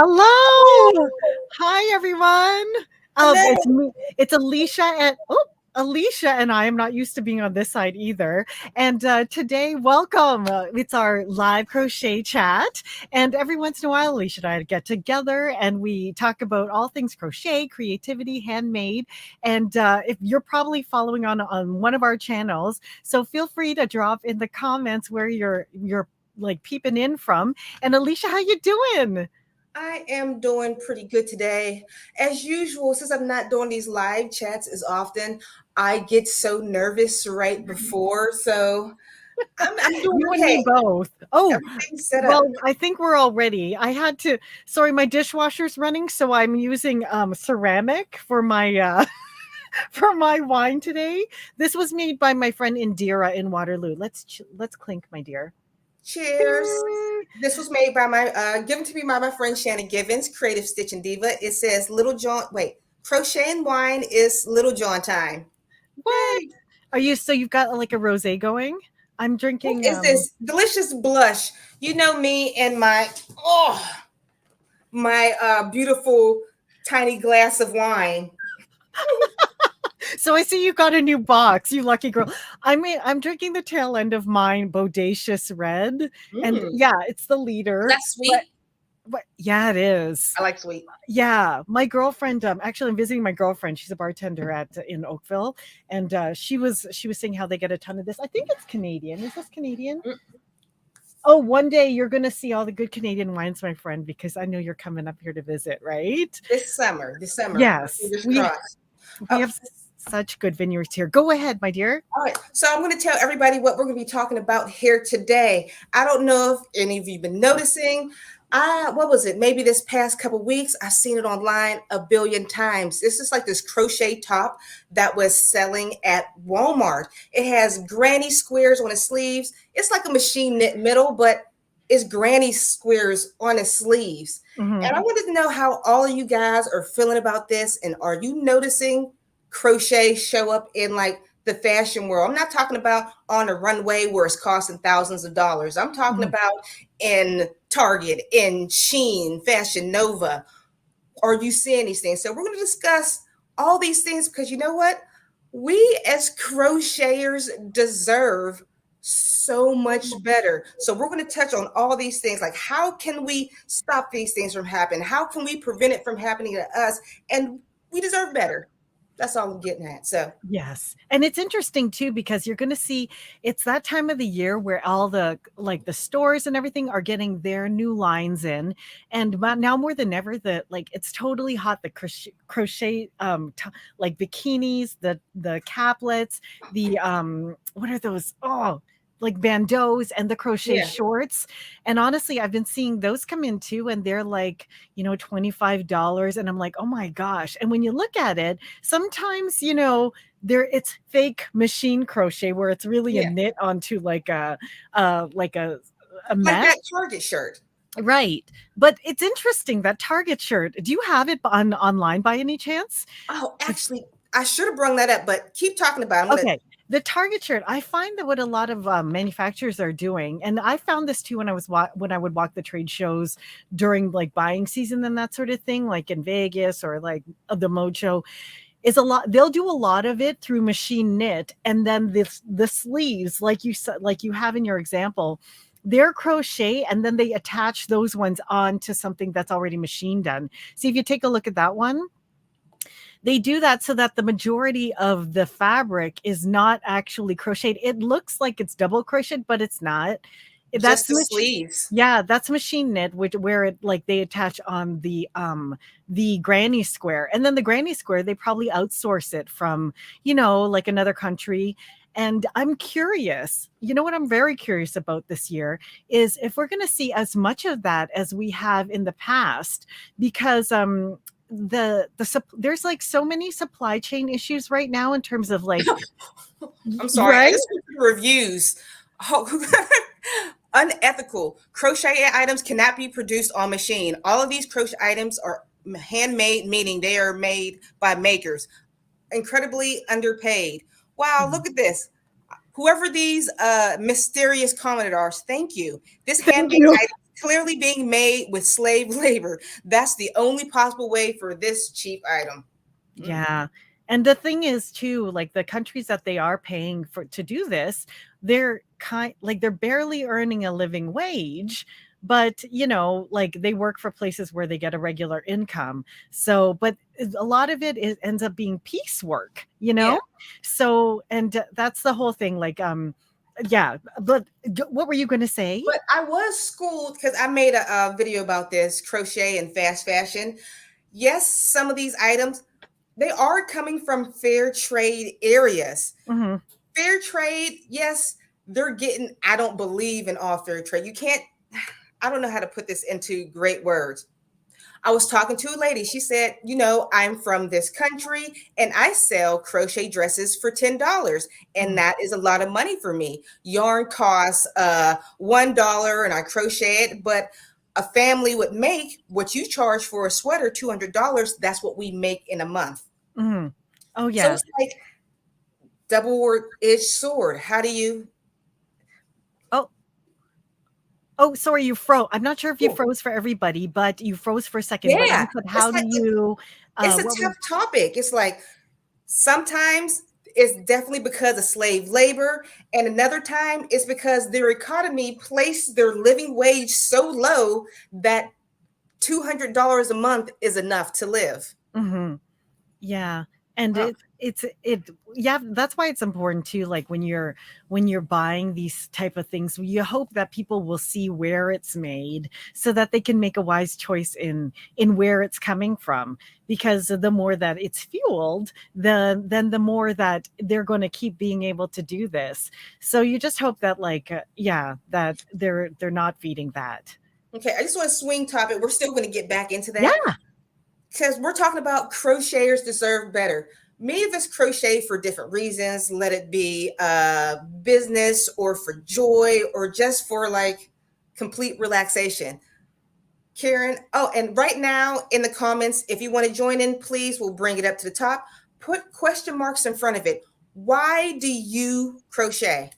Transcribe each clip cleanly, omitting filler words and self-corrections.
Hello. Hi, everyone. Hello. It's me. It's Alicia and I am not used to being on this side either. And today, welcome. It's our live crochet chat. And every once in a while, Alicia and I get together and we talk about all things crochet, creativity, handmade. And if you're probably following on one of our channels, so feel free to drop in the comments where you're like peeping in from. And Alicia, how you doing? I am doing pretty good today. As usual, since I'm not doing these live chats as often, I get so nervous right before. So I'm doing You and me okay. both. Oh, Everything's set up. well, I think we're all ready. I had to, sorry, my dishwasher's running, so I'm using ceramic for my for my wine today. This was made by my friend Indira in Waterloo. Let's clink, my dear. Cheers. This was made by given to me by my friend Shannon Givens, Creative Stitching Diva. It says Little John, wait, crochet and wine is Little John time. What? Yay. Are you, so you've got like a rosé going? I'm What drinking is this delicious blush? You know me and my beautiful tiny glass of wine. So I see you got a new box, you lucky girl. I'm drinking the tail end of mine, Bodacious Red. And Mm, yeah, it's the leader. that's sweet. But yeah, it is. I like sweet. Yeah, my girlfriend. Actually, I'm visiting my girlfriend. She's a bartender at in Oakville, and she was saying how they get a ton of this. I think it's Canadian. Is this Canadian? Mm. Oh, one day you're gonna see all the good Canadian wines, my friend, because I know you're coming up here to visit, right? This summer. Yes, Fingers we crossed. we Oh, have such good vineyards here. Go ahead, my dear. all right. So I'm going to tell everybody what we're going to be talking about here today. I don't know if any of you've been noticing. What was it? Maybe this past couple weeks, I've seen it online a billion times. This is like this crochet top that was selling at Walmart. It has granny squares on the sleeves. It's like a machine knit middle, but it's granny squares on the sleeves. Mhm. And I wanted to know how all of you guys are feeling about this. And are you noticing crochet show up in like the fashion world? I'm not talking about on a runway where it's costing thousands of dollars. I'm talking Mhm. about in Target, in Shein, Fashion Nova. Are you seeing these things? So we're going to discuss all these things because you know what? We as crocheters deserve so much better. So we're going to touch on all these things, like how can we stop these things from happening? How can we prevent it from happening to us? And we deserve better. That's all I'm getting at. So Yes. And it's interesting too because you're going to see it's that time of the year where all the like the stores and everything are getting their new lines in, and now more than ever that like it's totally hot, the crochet like bikinis, the caplets, the what are those? Oh, like bandeaus and the crochet yeah, shorts. And honestly, I've been seeing those come in too and they're like, $25, and I'm like, "Oh my gosh." And when you look at it, sometimes there it's fake machine crochet where it's really a yeah, knit onto like a like mesh, that Target shirt. right? But it's interesting that Target shirt, do you have it online by any chance? Oh, actually, I should have brought that up, but keep talking about it. I'm gonna. Okay. The Target shirt, I find that what a lot of manufacturers are doing, and I found this too when when I would walk the trade shows during like buying season and that sort of thing, like in Vegas or like the Mode Show, is a lot. They'll do a lot of it through machine knit, and then the sleeves, like you said, like you have in your example, they're crochet, and then they attach those ones on to something that's already machine done. See if you take a look at that one, they do that so that the majority of the fabric is not actually crocheted. It looks like it's double crocheted, but it's not. Just That's the machine. sleeves. Yeah, that's machine knit, where it like they attach on the granny square, and then the granny square they probably outsource it from like another country. And I'm curious. You know what I'm very curious about this year is if we're going to see as much of that as we have in the past, because there's like so many supply chain issues right now in terms of like I'm sorry. I right. just went through the reviews. Oh, unethical. Crochet items cannot be produced on machine. All of these crochet items are handmade, meaning they are made by makers. Incredibly underpaid. Wow, Mhm. look at this. Whoever these mysterious commenters are, thank you. This Thank handmade you. clearly being made with slave labor. That's the only possible way for this cheap item. Yeah. And the thing is too, like the countries that they are paying for to do this, they're barely earning a living wage, but like they work for places where they get a regular income. So, but a lot of it ends up being piecework, you Yeah. know? So, and that's the whole thing. Like, yeah, but what were you going to say? But I was schooled because I made a video about this crochet and fast fashion. Yes, some of these items, they are coming from fair trade areas. Hmm. Fair trade, yes, they're getting, I don't believe in all fair trade. You can't, I don't know how to put this into great words. I was talking to a lady. She said, I'm from this country and I sell crochet dresses for $10. And that is a lot of money for me. Yarn costs $1 and I crochet it, but a family would make what you charge for a sweater, $200. That's what we make in a month. Hmm. Oh, So yeah. it's like double-edged sword. How do you? Oh, Oh, sorry, you froze. I'm not sure if you Oh, froze for everybody, but you froze for a second. But you yeah, said, it's how do like you, it's a what was, tough topic. It's like sometimes it's definitely because of slave labor, and another time it's because their economy placed their living wage so low that $200 a month is enough to live. mhm. Yeah. And Uh, yeah, that's why it's important too. Like when you're buying these type of things, you hope that people will see where it's made so that they can make a wise choice in where it's coming from. Because the more that it's fueled, then the more that they're going to keep being able to do this. So you just hope that yeah, that they're not feeding that. okay, I just want to swing topic. We're still going to get back into that Yeah. because we're talking about crocheters deserve better. Many of us crochet for different reasons. Let it be business or for joy or just for like complete relaxation. Karen, oh, and right now in the comments, if you want to join in, please, we'll bring it up to the top. Put question marks in front of it. Why do you crochet?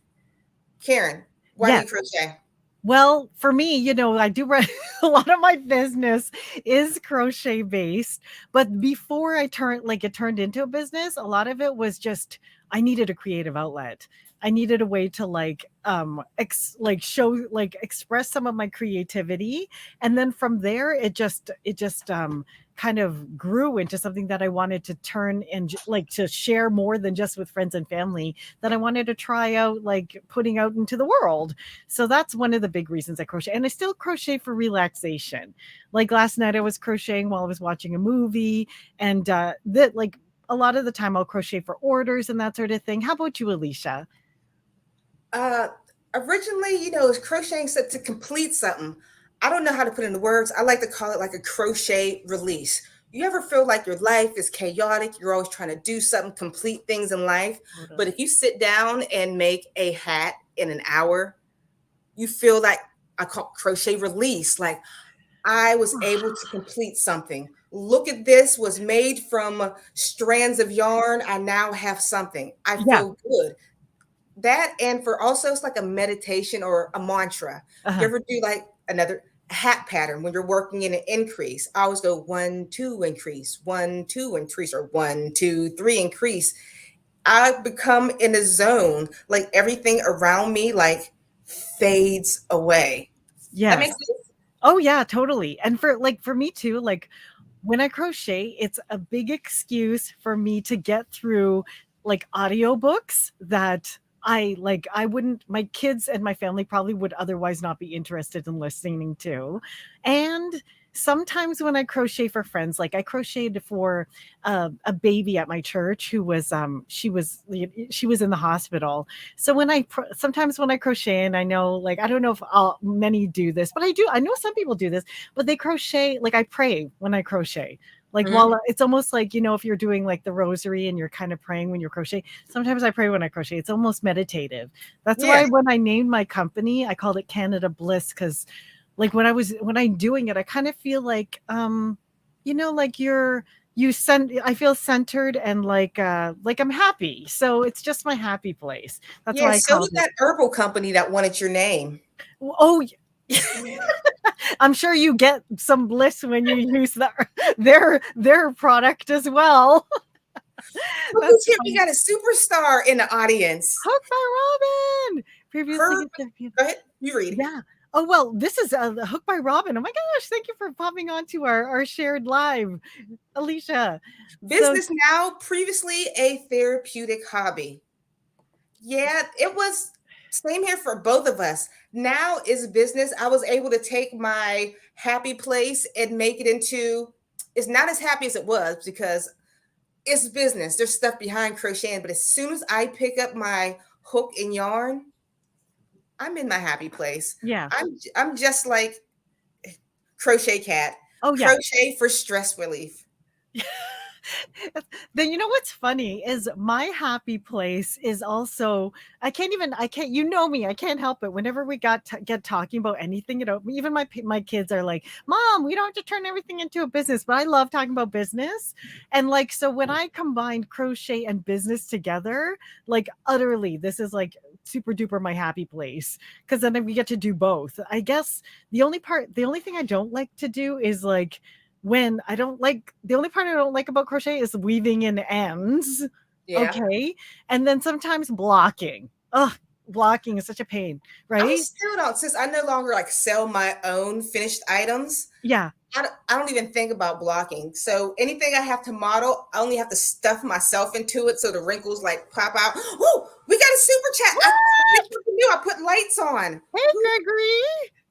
Karen, why do Yeah. you crochet? Well, for me, I do a lot of my business is crochet based, but before it turned into a business, a lot of it was just I needed a creative outlet. I needed a way to express some of my creativity, and then from there it just kind of grew into something that I wanted to turn and to share more than just with friends and family, that I wanted to try out, like putting out into the world. So that's one of the big reasons I crochet. And I still crochet for relaxation. Like last night I was crocheting while I was watching a movie, and that like a lot of the time I'll crochet for orders and that sort of thing. How about you, Alysha? Uh, Originally, it's crocheting so to complete something. I don't know how to put it into words. I like to call it like a crochet release. You ever feel like your life is chaotic? You're always trying to do something, complete things in life. But Totally. if you sit down and make a hat in an hour, you feel like I call crochet release. Like I was able to complete something. Look at this, was made from strands of yarn. I now have something. I Yeah. feel good. That and for also it's like a meditation or a mantra. You Uh-huh. ever do like another hat pattern when you're working in an increase? I always go 1, 2 increase, 1, 2 increase, or 1, 2, 3 increase. I become in a zone, like everything around me like fades away. That makes Yes. sense. Oh yeah, totally. And for me too, like when I crochet, it's a big excuse for me to get through like audiobooks that I wouldn't, my kids and my family probably would otherwise not be interested in listening to. And sometimes when I crochet for friends, like I crocheted for a baby at my church who was she was in the hospital. So sometimes when I crochet, and I know, like, I don't know if many do this, but I know some people do this, but they crochet, like I pray when I crochet. Like Mhm. while it's almost like, if you're doing like the rosary and you're kind of praying when you're crochet, sometimes I pray when I crochet. It's almost meditative. That's Yeah. why when I named my company, I called it Canada Bliss, because like when I'm doing it, I kind of feel like like I feel centered and like I'm happy. So it's just my happy place. That's Yeah. why I So called did it. that herbal company that wanted your name. Oh, I'm sure you get some bliss when you use their product as well. Look That's who's here. We funny. got a superstar in the audience. Hooked by Robin. Previously Her, considered. go ahead. You read. Yeah. Oh, well, this is Hooked by Robin. Oh my gosh. Thank you for popping onto our shared live, Alysha. So, Business now, previously a therapeutic hobby. Yeah, it was same here for both of us. Now is business. I was able to take my happy place and make it into, it's not as happy as it was because it's business. There's stuff behind crocheting, but as soon as I pick up my hook and yarn, I'm in my happy place. yeah. I'm just like Crochet Cat. Oh, yeah. Crochet for stress relief. Then you know what's funny is my happy place is also I can't you know me, I can't help it whenever we get talking about anything, even my kids are like, Mom, we don't have to turn everything into a business, but I love talking about business. And like, so when I combined crochet and business together, like utterly, this is like super duper my happy place, because then we get to do both. I guess the only thing I don't like to do is like when I don't like the only part I don't like about crochet is weaving in ends. Yeah. Okay. And then sometimes blocking. Ugh, blocking is such a pain, I right? still don't, since I no longer like sell my own finished items. Yeah. I don't even think about blocking. So anything I have to model, I only have to stuff myself into it so the wrinkles like pop out. Oh, we got a super chat. I put lights on. Hey, Gregory.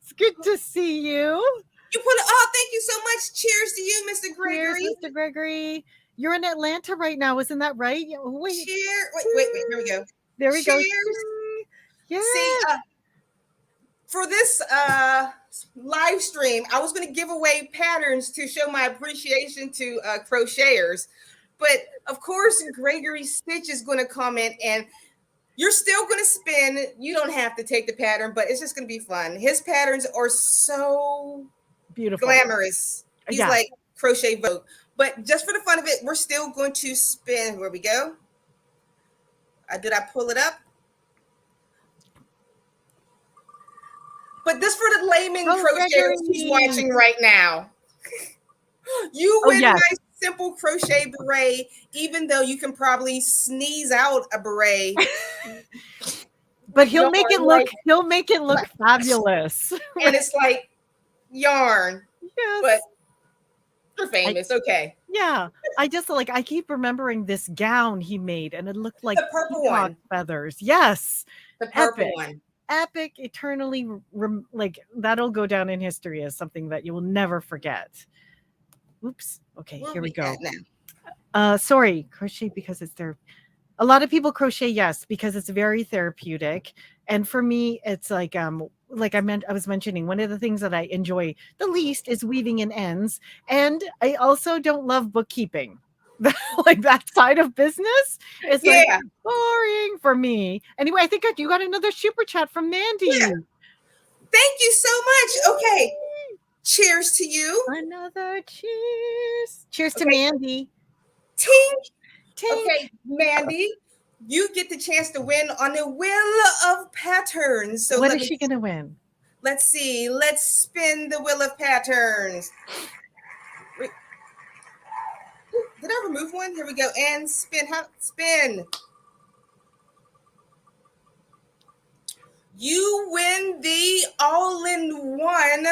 It's good to see you. You put it. Oh, thank you so much. Cheers to you, Mr. Gregory. Cheers, Mr. Gregory. You're in Atlanta right now, isn't that right? Wait. Cheers. Wait. Here we go. There we Cheers. go. Yeah. See, for this live stream, I was going to give away patterns to show my appreciation to crocheters, but of course, Gregory Stitch is going to comment, and you're still going to spin. You don't have to take the pattern, but it's just going to be fun. His patterns are so beautiful, glamorous. He's like Crochet Vogue. But just for the fun of it, we're still going to spin. Where we go? Did I pull it up? But this for the layman crocheters who's watching right now. You win my simple crochet beret, even though you can probably sneeze out a beret. But he'll make it look fabulous. And it's like yarn. Yes. But you're famous. Okay. Yeah. I just I keep remembering this gown he made, and it looked like the purple one. Feathers. Yes. The purple one. Epic, eternally, that'll go down in history as something that you will never forget. Oops. Okay, here we go. Sorry, crochet because it's there. A lot of people crochet, yes, because it's very therapeutic. And for me, it's like I was mentioning, one of the things that I enjoy the least is weaving in ends. And I also don't love bookkeeping. Like that side of business is like boring for me. Anyway, I think you got another super chat from Mandy. Yeah. Thank you so much. Okay. Cheers to you. Another cheers. Cheers to Mandy. Tink. Okay, Mandy, you get the chance to win on the Wheel of Patterns. So what is she going to win? Let's see. Let's spin the Wheel of Patterns. Wait. Did I remove one? Here we go. And spin. Spin. You win the all-in-one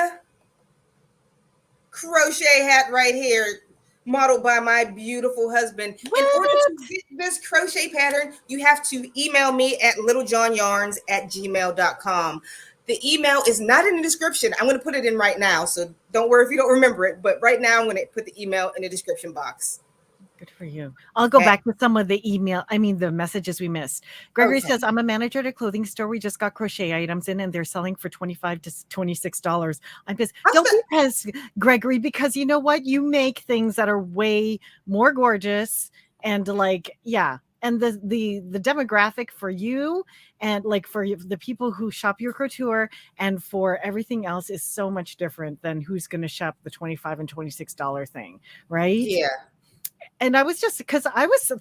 crochet hat right here, modeled by my beautiful husband. What? In order to get this crochet pattern, you have to email me at littlejohnyarns@gmail.com. The email is not in the description. I'm going to put it in right now, so don't worry if you don't remember it. But right now, I'm going to put the email in the description box. Good for you. I'll go back to some of the the messages we missed. Gregory says, I'm a manager at a clothing store. We just got crochet items in and they're selling for $25 to $26. I'm pissed. Don't be pissed, Gregory, because you know what? You make things that are way more gorgeous and and the demographic for you and for the people who shop your couture and for everything else is so much different than who's going to shop the $25 and $26 thing, right? Yeah. And I was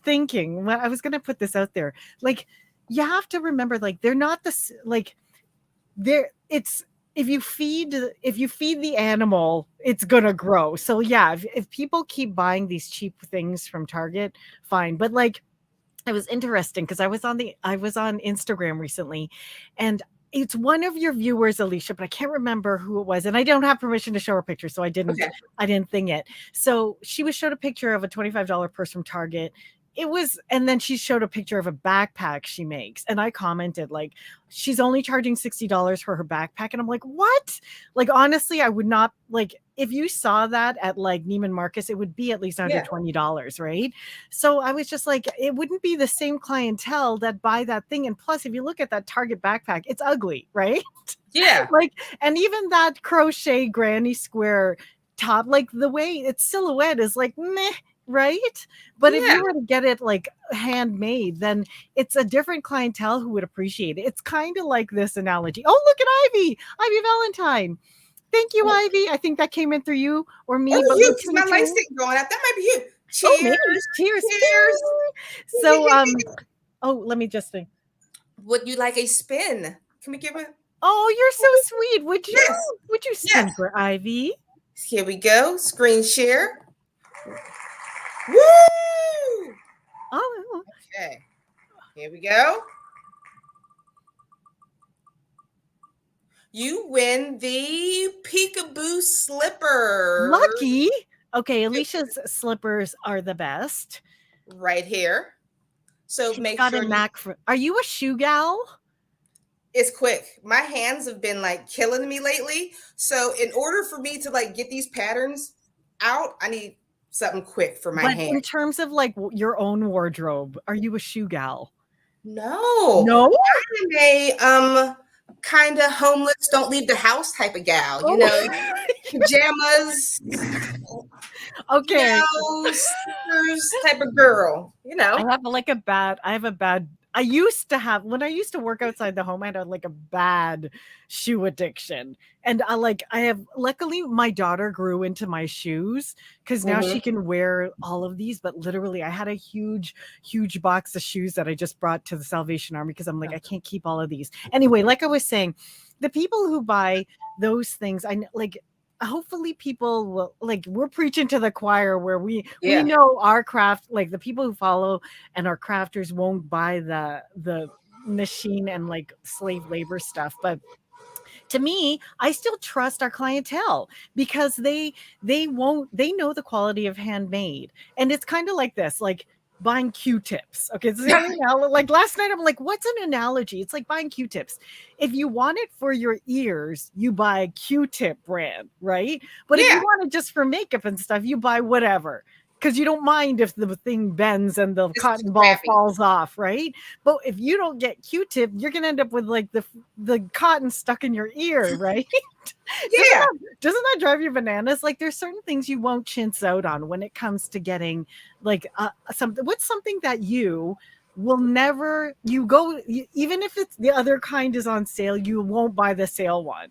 thinking when I was going to put this out there, you have to remember, they're not it's if you feed the animal, it's gonna grow. So yeah, if people keep buying these cheap things from Target, fine. But like, it was interesting because I was on Instagram recently, and it's one of your viewers, Alysha, but I can't remember who it was, and I don't have permission to show her picture, so Okay. I didn't thing it. So she was showed a picture of a $25 purse from Target. It was, and then she showed a picture of a backpack she makes, and I commented like, she's only charging $60 for her backpack, and I'm like, what? Like, honestly, I would not, like, if you saw that at like Neiman Marcus, it would be at least under Yeah. $20, right? So I was just like, it wouldn't be the same clientele that buy that thing. And plus, if you look at that Target backpack, it's ugly, right? Yeah. Like, and even that crochet granny square top, like the way its silhouette is like meh, right? But if Yeah. you were to get it like handmade, then it's a different clientele who would appreciate it. It's kind of like this analogy. Oh, look at Ivy Valentine. Thank you, Oh, Ivy. I think that came in through you or me, oh, but you, let's because give my it to light you. stick going out. That might be you. Oh, Cheers. maybe. Cheers. Cheers. So, oh, let me just think. Would you like a spin? Can we give it? Oh, you're so sweet. Yes. Would you spin Yes. for Ivy? Here we go. Screen share. Woo! Oh, Okay. Here we go. You win the peekaboo slipper. lucky. Okay, Alysha's slippers are the best. Right here. So She's make got sure a knack for. Are you a shoe gal? it's quick. My hands have been like killing me lately. So in order for me to like get these patterns out, I need something quick for my But in hands. terms of like your own wardrobe, are you a shoe gal? No. No. I'm a kind of homeless, don't leave the house type of gal, you know, pajamas, Okay. slippers type of girl, you know. I used to have, when I used to work outside the home, I had like a bad shoe addiction. And luckily my daughter grew into my shoes because now she can wear all of these. But literally I had a huge box of shoes that I just brought to the Salvation Army because I'm like, I can't keep all of these. Anyway, like I was saying, the people who buy those things, hopefully people will, like, we're preaching to the choir where we know our craft, like the people who follow and our crafters won't buy the machine and like slave labor stuff. But to me, I still trust our clientele because they know the quality of handmade. And it's kind of like this, like buying Q-tips. Okay, so like last night I'm like, what's an analogy? It's like buying Q-tips. If you want it for your ears, you buy Q-tip brand, right? But if you want it just for makeup and stuff, you buy whatever, because you don't mind if the thing bends and the cotton ball falls off, right? But if you don't get Q-tip, you're gonna end up with like the cotton stuck in your ear, right? Yeah. Doesn't that drive you bananas? Like, there's certain things you won't chintz out on when it comes to getting like something. What's something that you will never, even if it's the other kind is on sale, you won't buy the sale one,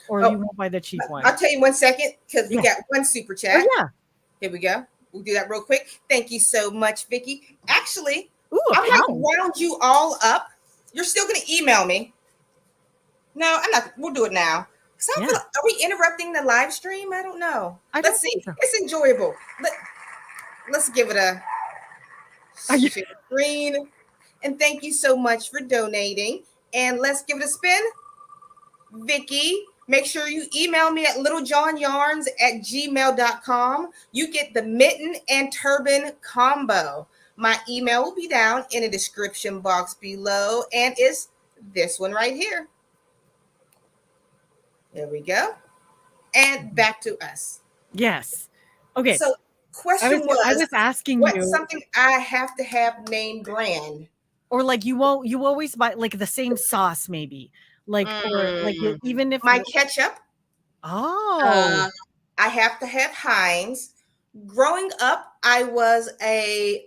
or you won't buy the cheap one? I'll tell you 1 second because we got one super chat. Oh yeah. Here we go. We'll do that real quick. Thank you so much, Vicky. Actually, I'm going to round you all up. You're still going to email me. No, I'm not. We'll do it now. Are we interrupting the live stream? I don't know. Let's see. So. It's enjoyable. Let's give it a screen. And thank you so much for donating. And let's give it a spin. Vicky, make sure you email me at littlejohnyarns@gmail.com. You get the mitten and turban combo. My email will be down in the description box below, and it's this one right here. There we go. And back to us. Yes. Okay. So question I was asking what's you something I have to have name brand? Or like you always buy like the same sauce maybe. Like or like even if my ketchup. Oh. I have to have Heinz. Growing up, I was a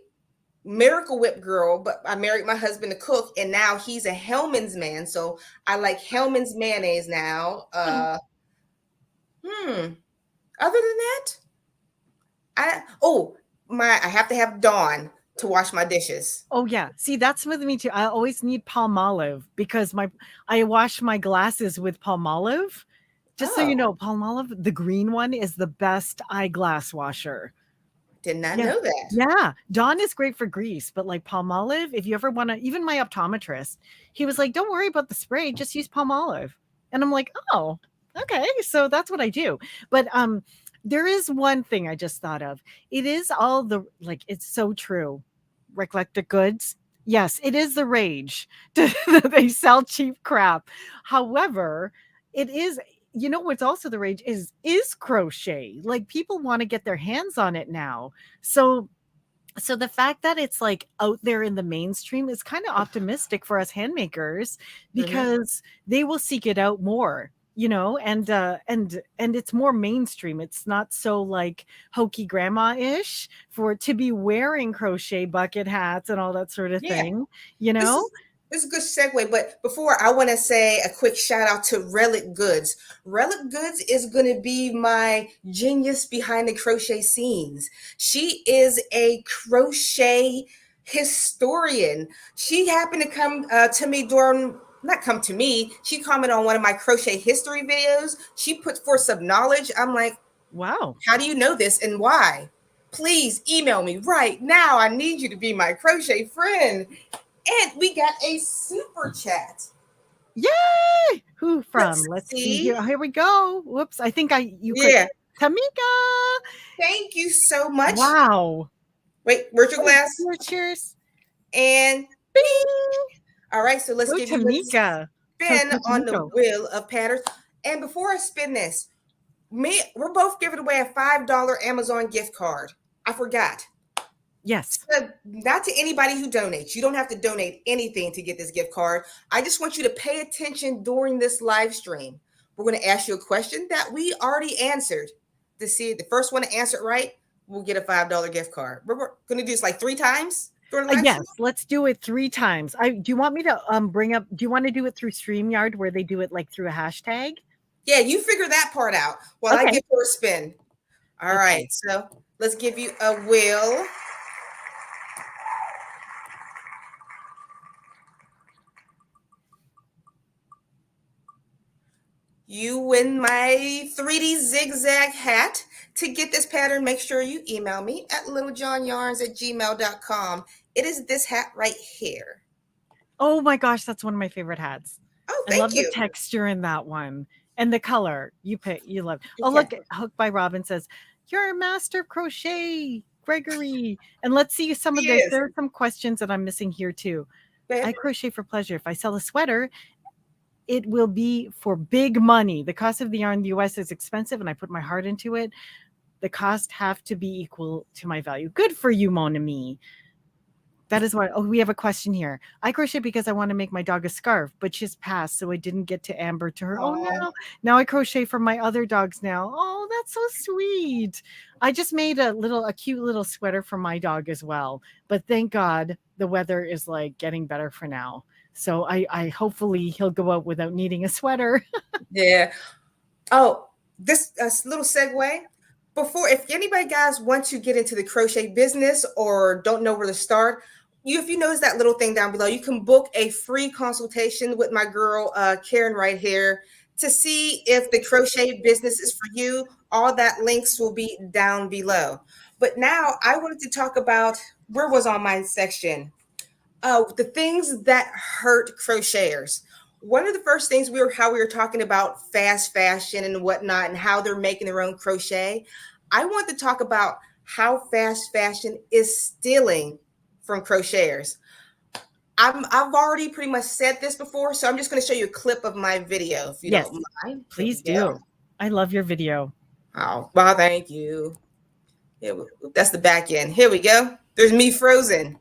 Miracle Whip girl, but I married my husband to cook, and now he's a Hellman's man. So I like Hellman's mayonnaise now. Other than that, I have to have Dawn to wash my dishes. Oh yeah. See, that's with me too. I always need Palmolive because I wash my glasses with Palmolive. Just so you know, Palmolive, the green one, is the best eyeglass washer. Did not know that. Yeah. Dawn is great for grease, but like Palmolive, if you ever want to, even my optometrist, he was like, don't worry about the spray, just use Palmolive. And I'm like, oh, okay. So that's what I do. But there is one thing I just thought of. It is all the like, it's so true. Eclectic goods. Yes, it is the rage. They sell cheap crap. However, it is, you know what's also the rage is crochet. Like people want to get their hands on it now. So the fact that it's like out there in the mainstream is kind of optimistic for us handmakers because they will seek it out more, you know, and it's more mainstream. It's not so like hokey grandma-ish for to be wearing crochet bucket hats and all that sort of thing, you know. This is a good segue, but before I want to say a quick shout out to Relic Goods. Relic Goods is going to be my genius behind the crochet scenes. She is a crochet historian. She happened to come to me during, not come to me, she commented on one of my crochet history videos. She put forth some knowledge. I'm like, wow, how do you know this and why? Please email me right now. I need you to be my crochet friend. And we got a super chat. Yay! Who from? Let's see here. Here we go. Whoops. I think you could. Tamika. Thank you so much. Wow. Wait, where's your glass? Cheers. And bing. All right, so let's give Tamika. You a spin on the wheel of patterns. And before I spin this, we're both giving away a $5 Amazon gift card. I forgot. Yes. So not to anybody who donates. You don't have to donate anything to get this gift card. I just want you to pay attention during this live stream. We're going to ask you a question that we already answered. To see the first one to answer it right, we'll get a $5 gift card. We're going to do this like 3 times during the live yes, stream? Let's do it 3 times. Do you want me to bring up? Do you want to do it through StreamYard where they do it like through a hashtag? Yeah, you figure that part out while I give her a spin. All right, so let's give you a wheel. You win my 3D zigzag hat. To get this pattern, make sure you email me at littlejohnyarns@gmail.com. It is this hat right here. Oh my gosh, that's one of my favorite hats. Oh, thank you. I love the texture in that one. And the color you love. Oh, look, Hook by Robin says, you're a master of crochet, Gregory. And let's see some of this. There are some questions that I'm missing here too. I crochet for pleasure. If I sell a sweater, it will be for big money. The cost of the yarn in the US is expensive and I put my heart into it. The cost have to be equal to my value. Good for you, Mon Ami. That is what. Oh, we have a question here. I crochet because I want to make my dog a scarf, but she's passed, so I didn't get to Amber to her. Oh no! Now I crochet for my other dogs now. Oh, that's so sweet. I just made a cute little sweater for my dog as well. But thank God the weather is like getting better for now. So I hopefully he'll go out without needing a sweater. Yeah. Oh, this little segue. Before, if anybody guys want to get into the crochet business or don't know where to start, if you notice that little thing down below, you can book a free consultation with my girl Karen right here to see if the crochet business is for you. All that links will be down below. But now I wanted to talk about, where was on my section? The things that hurt crocheters. One of the first things how we were talking about fast fashion and whatnot and how they're making their own crochet. I want to talk about how fast fashion is stealing from crocheters. I've already pretty much said this before, so I'm just going to show you a clip of my video if you don't mind. Please do. I love your video. Oh, well, thank you. That's the back end. Here we go. There's me frozen.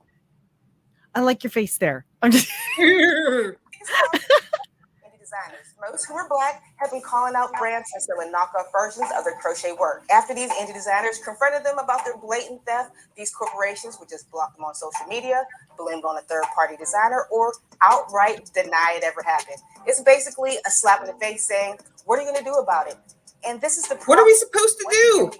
I like your face there. I'm just indie designers, most who are Black, have been calling out brands for selling knockoff versions of their crochet work. After these indie designers confronted them about their blatant theft, these corporations would just block them on social media, blame it on a third-party designer, or outright deny it ever happened. It's basically a slap in the face saying, what are you going to do about it? And this is the problem. What are we supposed to do?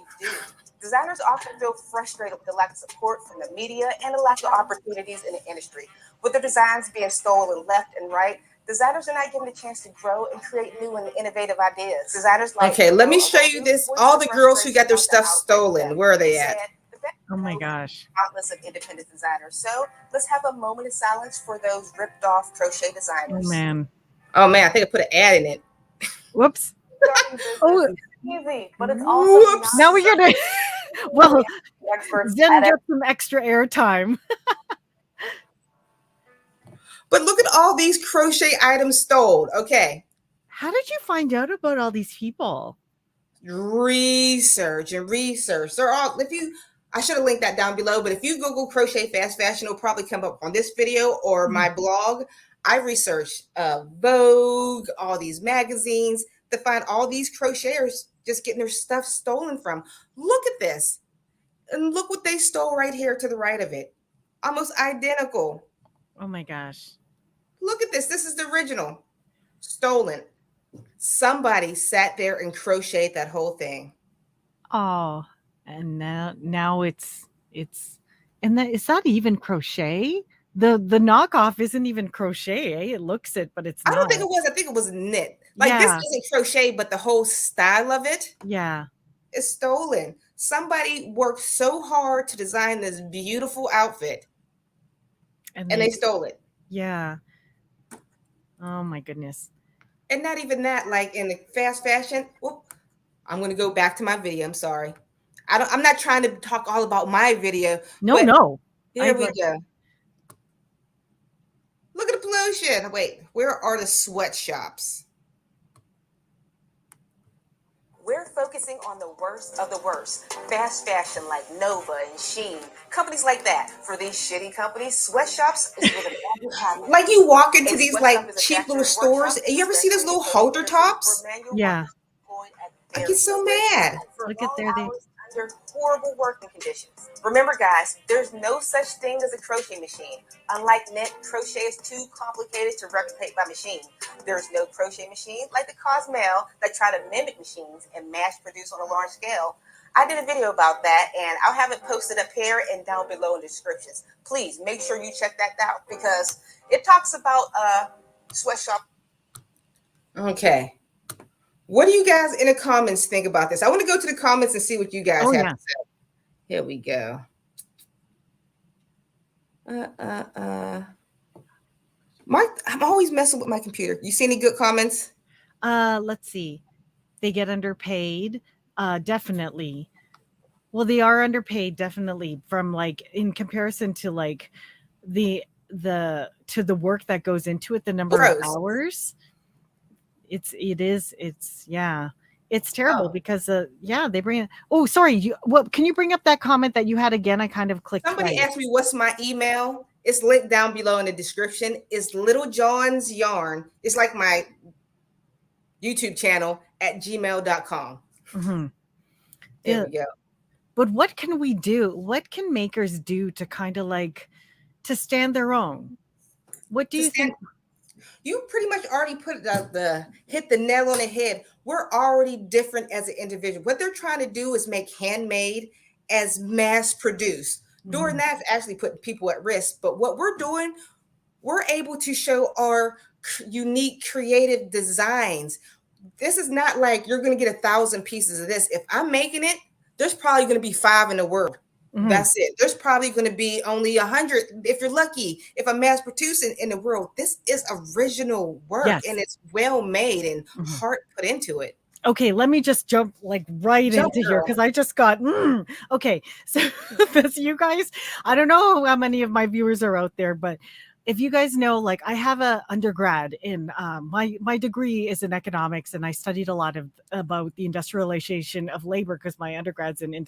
Designers often feel frustrated with the lack of support from the media and the lack of opportunities in the industry. With their designs being stolen left and right, Designers are not given a chance to grow and create new and innovative ideas. Designers like okay, let me show you this. All the girls who got their stuff stolen, where are they at? Oh my gosh. Countless of independent designers. So let's have a moment of silence for those ripped off crochet designers. Oh man. Oh man, I think I put an ad in it. Whoops. Oh, easy, but it's also whoops. Now we gotta well then get some extra airtime. But look at all these crochet items stolen. Okay. How did you find out about all these people? Research. They're all, I should have linked that down below, but if you Google crochet fast fashion, it'll probably come up on this video or my blog. I researched Vogue, all these magazines to find all these crocheters just getting their stuff stolen from. Look at this. And look what they stole right here to the right of it. Almost identical. Oh my gosh. Look at this. This is the original. Stolen. Somebody sat there and crocheted that whole thing. Oh, and now it's and that is that even crochet? The knockoff isn't even crochet, eh? It looks it, but it's not. I don't think it was. I think it was knit. Like this isn't crochet, but the whole style of it, is stolen. Somebody worked so hard to design this beautiful outfit, and they stole it. Yeah. Oh my goodness. And not even that, like in the fast fashion. Whoop, I'm going to go back to my video. I'm sorry. I'm not trying to talk all about my video. No. Here we go. Look at the pollution. Wait, where are the sweatshops? We're focusing on the worst of the worst. Fast fashion like Nova and Shein. Companies like that. For these shitty companies, sweatshops is where the magic happens. Like you walk into these like cheap little stores and you ever see those little halter tops? Yeah. I get so mad. Look at there. Under horrible working conditions. Remember, guys, there's no such thing as a crochet machine. Unlike knit, crochet is too complicated to replicate by machine. There's no crochet machine like the Cosmail that try to mimic machines and mass produce on a large scale. I did a video about that, and I'll have it posted up here and down below in the descriptions. Please make sure you check that out because it talks about sweatshop. Okay. What do you guys in the comments think about this? I want to go to the comments and see what you guys have to say. Here we go. I'm always messing with my computer. You see any good comments? Let's see. They get underpaid. Definitely. Well, they are underpaid, definitely, from like in comparison to like the work that goes into it, the number of hours. It's terrible because they bring it. Oh, sorry. Can you bring up that comment that you had again? I kind of clicked. Somebody asked me what's my email. It's linked down below in the description. It's Littlejohn's Yarn. It's like my YouTube channel at gmail.com. Mm-hmm. There we go. But what can we do? What can makers do to kind of like to stand their own? What do you think? You pretty much already hit the nail on the head. We're already different as an individual. What they're trying to do is make handmade as mass produced. Doing that's actually putting people at risk. But what we're doing, we're able to show our unique creative designs. This is not like you're going to get 1,000 pieces of this. If I'm making it, there's probably going to be 5 in the world. That's it. There's probably going to be only 100 if you're lucky. If I'm mass producing in the world, this is original work and it's well made and heart put into it. Okay, let me just jump like into here because I just got okay. So this, you guys, I don't know how many of my viewers are out there, but if you guys know, like I have a undergrad in my degree is in economics, and I studied a lot about the industrialization of labor because my undergrad's in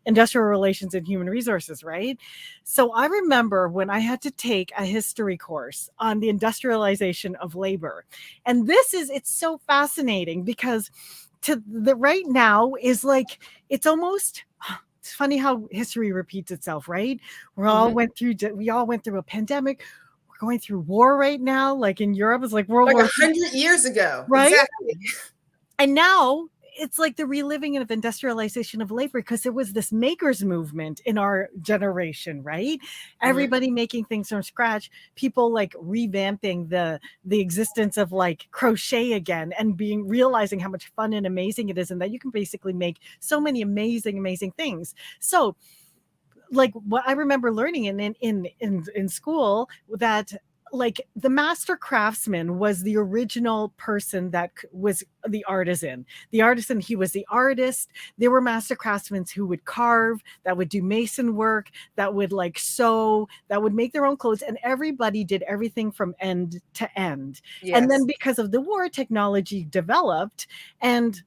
industrial relations and human resources, right? So I remember when I had to take a history course on the industrialization of labor, and it's so fascinating because right now is like it's almost. It's funny how history repeats itself, right? We all went through a pandemic. Going through war right now, like in Europe, it's like World War 100 years ago, right? Exactly. And now it's like the reliving of industrialization of labor, because there was this makers movement in our generation, right? Everybody making things from scratch, people like revamping the existence of like crochet again, and realizing how much fun and amazing it is, and that you can basically make so many amazing things. So like what I remember learning in school, that like the master craftsman was the original person that was the artisan. The artisan, he was the artist. There were master craftsmen who would carve, that would do mason work, that would like sew, that would make their own clothes, and everybody did everything from end to end. And then Yes. because of the war, technology developed, and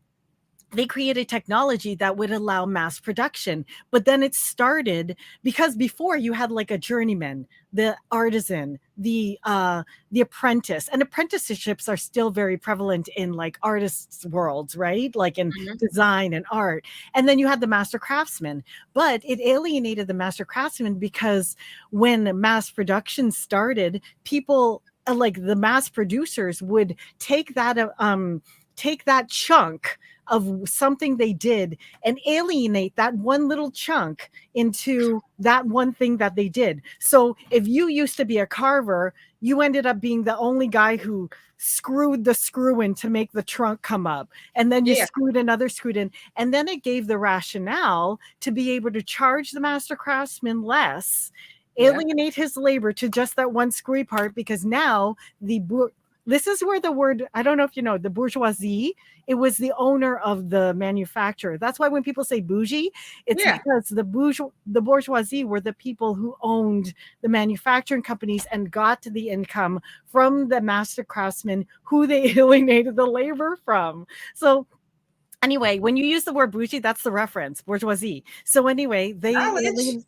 they created technology that would allow mass production. But then it started, because before you had like a journeyman, the artisan, the apprentice, and apprenticeships are still very prevalent in like artists worlds, right? Like in design and art. And then you had the master craftsman, but it alienated the master craftsman, because when mass production started, people like the mass producers would take that chunk of something they did and alienate that one little chunk into that one thing that they did. So if you used to be a carver, you ended up being the only guy who screwed the screw in to make the trunk come up. And then you Yeah. screwed another screwed in. And then it gave the rationale to be able to charge the master craftsman less, Yeah. alienate his labor to just that one screwy part, because now this is where the word, I don't know if you know, the bourgeoisie, it was the owner of the manufacturer. That's why when people say bougie, it's Yeah. because the bourgeoisie were the people who owned the manufacturing companies and got to the income from the master craftsmen who they alienated the labor from. So anyway, when you use the word bougie, that's the reference, bourgeoisie. So anyway, Knowledge.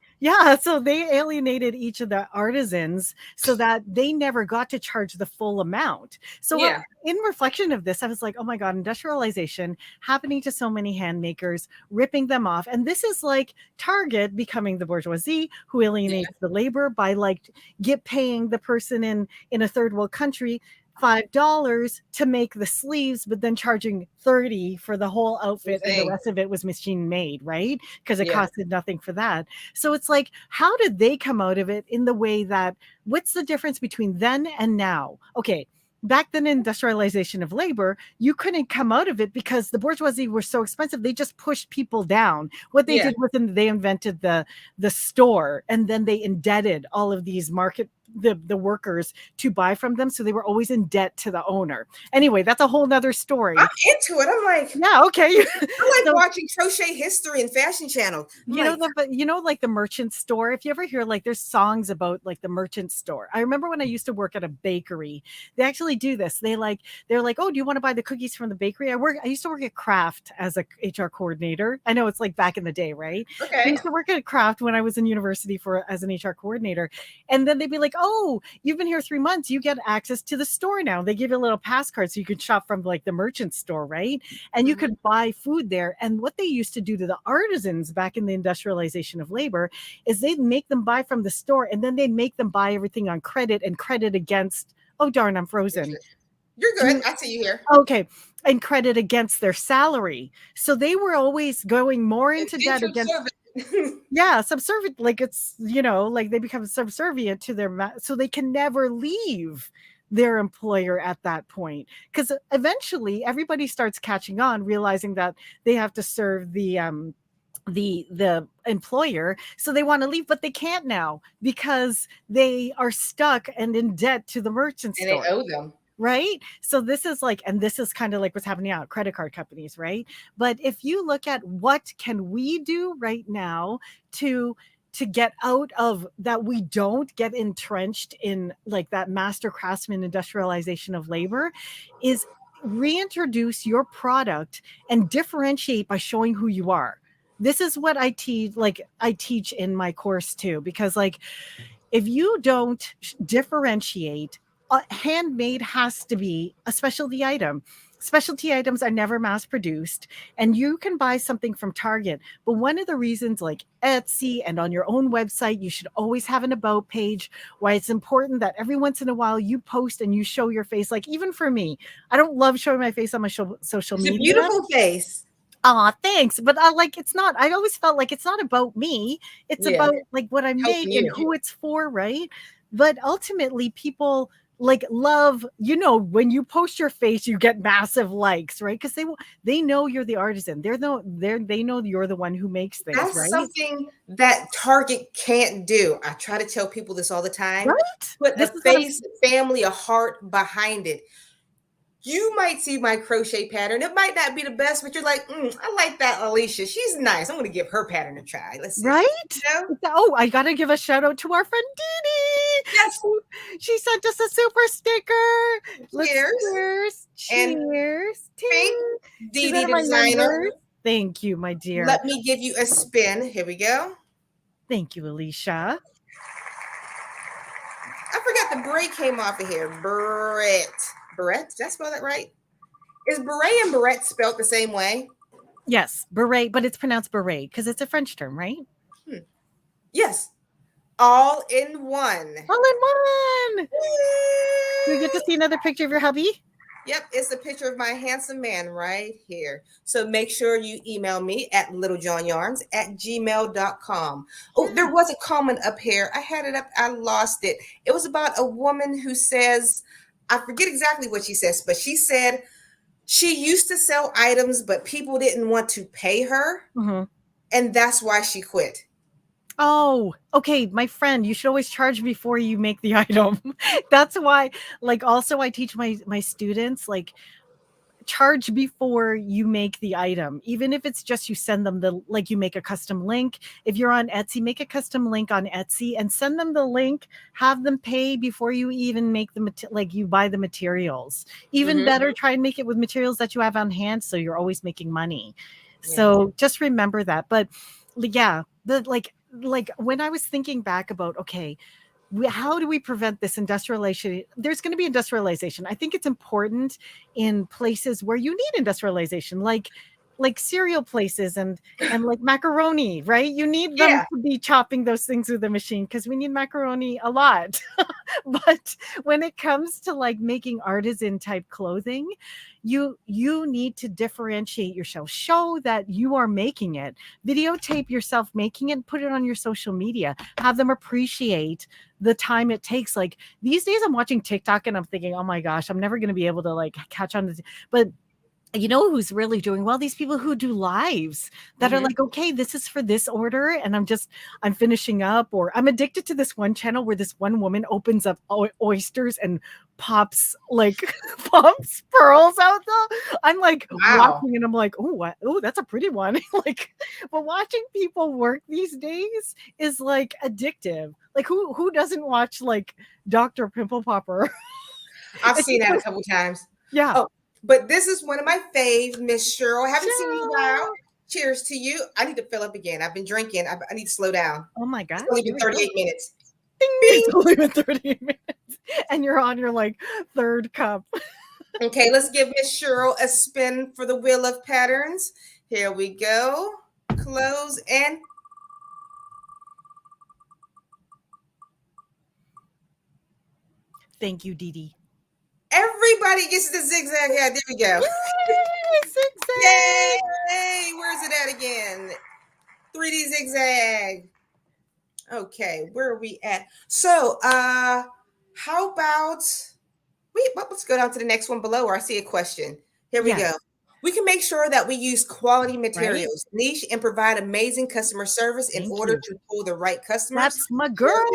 so they alienated each of the artisans so that they never got to charge the full amount. So Yeah. in reflection of this, I was like, oh my God, industrialization happening to so many hand makers, ripping them off. And this is like Target becoming the bourgeoisie who alienates the labor by like paying the person in a third world country $5 to make the sleeves, but then charging 30 for the whole outfit, and the rest of it was machine made, right? Because it Yeah. costed nothing for that. So it's like, how did they come out of it in the way that, what's the difference between then and now? Okay, back then, industrialization of labor, you couldn't come out of it because the bourgeoisie were so expensive. They just pushed people down. What they Yeah. did was they invented the store, and then they indebted all of these the workers to buy from them. So they were always in debt to the owner. Anyway, that's a whole nother story. I'm into it. I'm like, Yeah, okay. I like So, watching Crochet History and Fashion Channel. like the merchant store. If you ever hear like there's songs about like the merchant store. I remember when I used to work at a bakery, they actually do this. They're like, oh, do you want to buy the cookies from the bakery? I used to work at Kraft as a HR coordinator. I know it's like back in the day, right? I Okay. used to work at Kraft when I was in university as an HR coordinator. And then they'd be like, oh, you've been here 3 months, you get access to the store now. They give you a little pass card so you could shop from like the merchant store, right? And you could buy food there. And what they used to do to the artisans back in the industrialization of labor is they'd make them buy from the store, and then they'd make them buy everything on credit and credit against, oh darn, I'm frozen. You're good. I see you here. Okay. And credit against their salary. So they were always going more into debt against. Yeah, subservient, like it's, like they become subservient to so they can never leave their employer at that point, because eventually everybody starts catching on, realizing that they have to serve the employer, so they want to leave, but they can't now because they are stuck and in debt to the merchant And store. they owe them. Right? So this is kind of like what's happening now, credit card companies, right? But if you look at what can we do right now to get out of that, we don't get entrenched in like that master craftsman industrialization of labor, is reintroduce your product and differentiate by showing who you are. This is what I teach in my course too, because like if you don't differentiate, handmade has to be a specialty item. Specialty items are never mass produced, and you can buy something from Target. But one of the reasons, like Etsy and on your own website, you should always have an about page, why it's important that every once in a while you post and you show your face. Like even for me, I don't love showing my face on my social It's media. a beautiful face. Aw, thanks. But like, it's not, I always felt like it's not about me. It's Yeah, about like what I helping make and you. who it's for, right? But ultimately, people like love, you know, when you post your face, you get massive likes, right? Because they know you're the artisan. They know you're the one who makes things, That's right? something that Target can't do. I try to tell people this all the time. Right? Put This a is what I'm face, a family, a heart behind it. You might see my crochet pattern. It might not be the best, but you're like, I like that Alysha. She's nice. I'm going to give her pattern a try. Let's see. right. You know? Oh, I gotta give a shout out to our friend Dee Dee. Yes. She sent us a super sticker. Let's Cheers. cheers. And Cheers. pink Ting. She's Dee one Dee of the my designer. members. Thank you, my dear. Let me give you a spin. Here we go. Thank you, Alysha. I forgot the beret came off of here. Barrette. Barrette? Did I spell that right? Is beret and barrette spelled the same way? Yes, beret, but it's pronounced beret because it's a French term, right? Yes. All in one. All in one. You get to see another picture of your hubby? Yep, it's a picture of my handsome man right here. So make sure you email me at littlejohnyarns@gmail.com. Oh, there was a comment up here. I had it up. I lost it. It was about a woman who says, I forget exactly what she says, but she said she used to sell items, but people didn't want to pay her. Mm-hmm. And that's why she quit. Oh, okay. My friend, you should always charge before you make the item. That's why, like, also I teach my students, like, charge before you make the item, even if it's just you send them like you make a custom link. If you're on Etsy, make a custom link on Etsy and send them the link, have them pay before you even make like you buy the materials. Even better, try and make it with materials that you have on hand, so you're always making money. So just remember that. But yeah, like when I was thinking back about, okay, how do we prevent this industrialization? There's going to be industrialization. I think it's important in places where you need industrialization, like cereal places and like macaroni, right? You need them to be chopping those things with the machine because we need macaroni a lot. But when it comes to like making artisan type clothing, you need to differentiate yourself, show that you are making it, videotape yourself making it, put it on your social media, have them appreciate the time it takes. Like these days I'm watching TikTok and I'm thinking, oh my gosh, I'm never going to be able to like catch on to, but you know who's really doing well? These people who do lives that are like, okay, this is for this order and I'm finishing up. Or I'm addicted to this one channel where this one woman opens up oysters and pops pops pearls out though. I'm like watching and I'm like, oh, that's a pretty one. Like, but watching people work these days is like addictive. Like who doesn't watch like Dr. Pimple Popper? I've seen that a couple times. Yeah. Oh, but this is one of my faves, Miss Cheryl. I haven't seen you in a while. Cheers to you. I need to fill up again. I've been drinking. I need to slow down. Oh my gosh. It's only been 38 minutes. Ding, it's only been 38 minutes. And you're on your like third cup. Okay, let's give Miss Cheryl a spin for the wheel of patterns. Here we go. Close and thank you, Dee Dee. Everybody gets the zigzag. Yeah, there we go. Yay, zigzag. Yay! Where's it at again? 3D zigzag. Okay, where are we at? So, how about let's go down to the next one below where I see a question. Here we go. We can make sure that we use quality materials, niche, and provide amazing customer service in order to pull the right customers. That's my girl.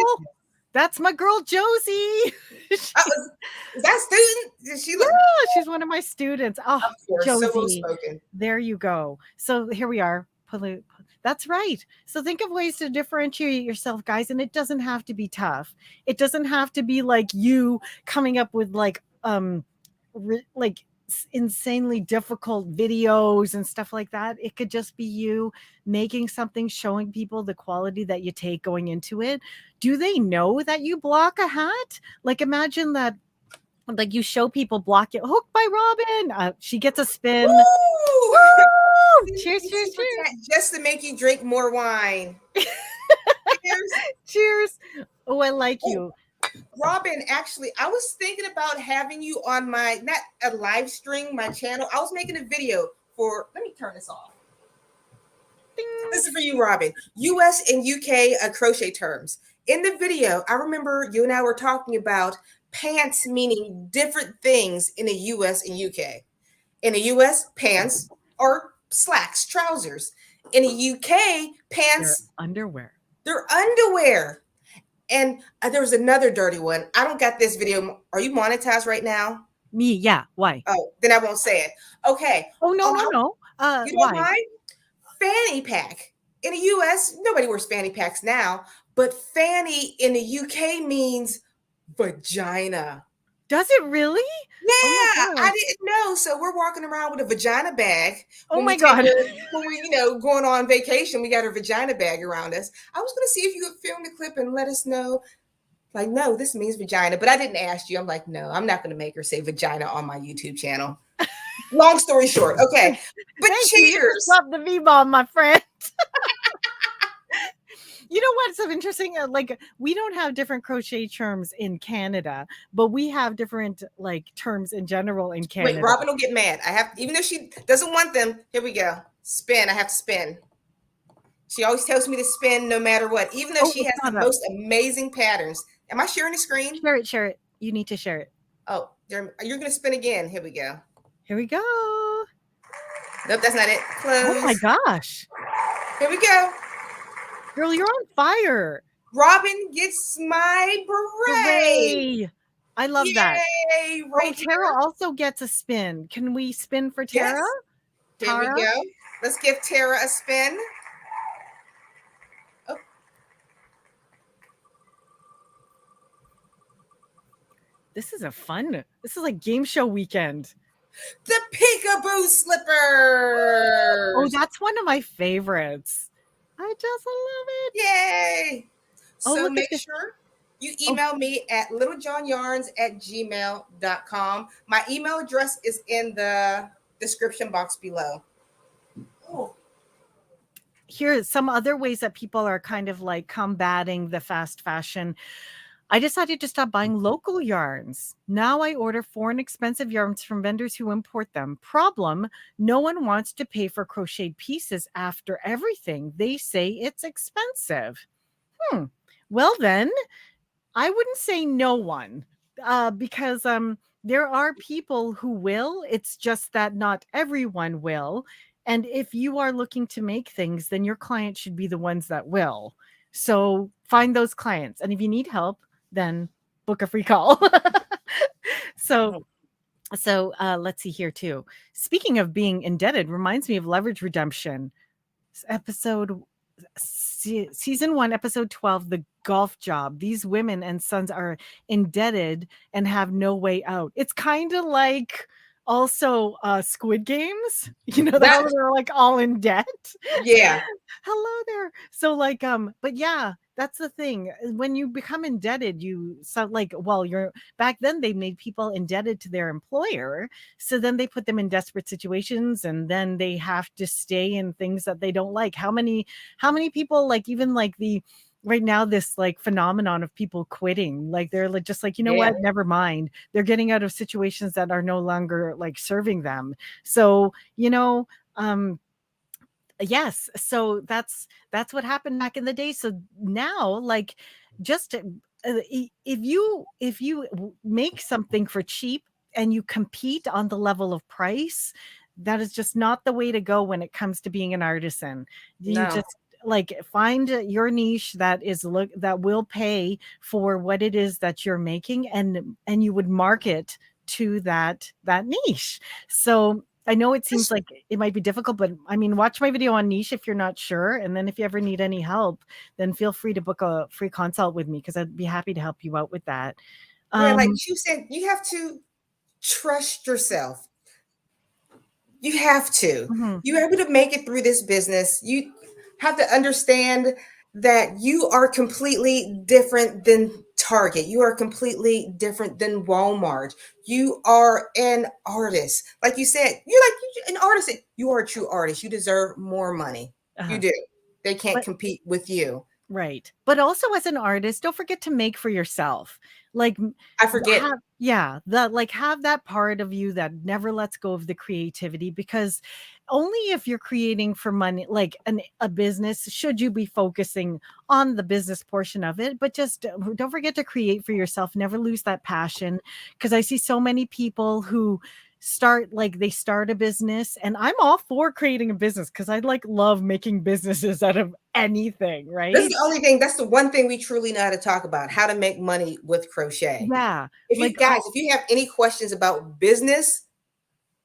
That's my girl, Josie. Is that student? She she's one of my students. Oh, of course, Josie. So well spoken. There you go. So here we are. That's right. So think of ways to differentiate yourself, guys. And it doesn't have to be tough. It doesn't have to be like you coming up with like insanely difficult videos and stuff like that. It could just be you making something, showing people the quality that you take going into it. Do they know that you block a hat? Like imagine that like you show people block it. Hooked by Robin. She gets a spin. Woo! Cheers, cheers, cheers. Just to make you drink more wine. Cheers. Cheers. Oh, I like you. Robin, actually, I was thinking about having you on not a live stream, my channel. I was making a video let me turn this off. Ding. This is for you, Robin. US and UK crochet terms. In the video, I remember you and I were talking about pants meaning different things in the US and UK. In the US, pants are slacks, trousers. In the UK, Their pants, underwear. they're underwear. And there was another dirty one. I don't got this video. Are you monetized right now? Me, yeah. Why? Oh, then I won't say it. Okay. Oh no, no, Oh, no. you don't Why? mind? Fanny pack. In the US, nobody wears fanny packs now, but fanny in the UK means vagina. Does it really? Yeah, Oh my I gosh. didn't know. So we're walking around with a vagina bag Oh when my we take God. when we, going on vacation. We got our vagina bag around us. I was going to see if you could film the clip and let us know. Like, no, this means vagina, but I didn't ask you. I'm like, no, I'm not going to make her say vagina on my YouTube channel. Long story short, okay. But Thank you. You just cheers. dropped the V-bomb, my friend. You know what's so interesting? Like, we don't have different crochet terms in Canada, but we have different like terms in general in Canada. Wait, Robin will get mad. I have, even though she doesn't want them. Here we go. Spin. I have to spin. She always tells me to spin no matter what, even though she has the most amazing patterns. Am I sharing the screen? Share it, share it. You need to share it. Oh, you're going to spin again. Here we go. Here we go. Nope, that's not it. Close. Oh my gosh. Here we go. Girl, you're on fire. Robin gets my beret. Hooray. I love that. Right, Tara also gets a spin. Can we spin for Tara? Yes. Here we go. Let's give Tara a spin. Oh. This is like game show weekend. The peekaboo slippers. Oh, that's one of my favorites. I just love it. Yay. So make sure you email me at littlejohnyarns@gmail.com. My email address is in the description box below. Oh. Here's some other ways that people are kind of like combating the fast fashion. I decided to stop buying local yarns. Now I order foreign expensive yarns from vendors who import them. Problem, no one wants to pay for crocheted pieces after everything. They say it's expensive. Well then, I wouldn't say no one, because there are people who will. It's just that not everyone will. And if you are looking to make things, then your client should be the ones that will. So find those clients. And if you need help, then book a free call. So let's see here too. Speaking of being indebted, reminds me of Leverage Redemption, season 1, episode 12, the golf job. These women and sons are indebted and have no way out. It's kind of like also Squid Games, that they're like all in debt. Yeah. Hello there. So like, but yeah, that's the thing. When you become indebted, you're back then they made people indebted to their employer. So then they put them in desperate situations and then they have to stay in things that they don't like. How many people, like even like right now, this like phenomenon of people quitting, like they're like, just like, what, never mind. They're getting out of situations that are no longer like serving them. So, yes. So that's what happened back in the day. So now, like, just if you make something for cheap and you compete on the level of price, that is just not the way to go when it comes to being an artisan. You just like find your niche that will pay for what it is that you're making, and you would market to that niche. So I know it seems like it might be difficult, but I mean, watch my video on niche if you're not sure. And then if you ever need any help, then feel free to book a free consult with me, because I'd be happy to help you out with that. Yeah, like you said, you have to trust yourself. You have to. Mm-hmm. You're able to make it through this business. You have to understand that you are completely different than Target. You are completely different than Walmart. You are an artist. Like you said, you're an artist. You are a true artist. You deserve more money. You do. They can't compete with you. Right. But also as an artist, don't forget to make for yourself. Like I forget. have that part of you that never lets go of the creativity, because only if you're creating for money, like a business, should you be focusing on the business portion of it. But just don't forget to create for yourself. Never lose that passion, because I see so many people who they start a business, and I'm all for creating a business because I love making businesses out of anything, This is right? the only thing, that's the one thing we truly know how to talk about, how to make money with crochet. Yeah. If you Like guys, if you have any questions about business,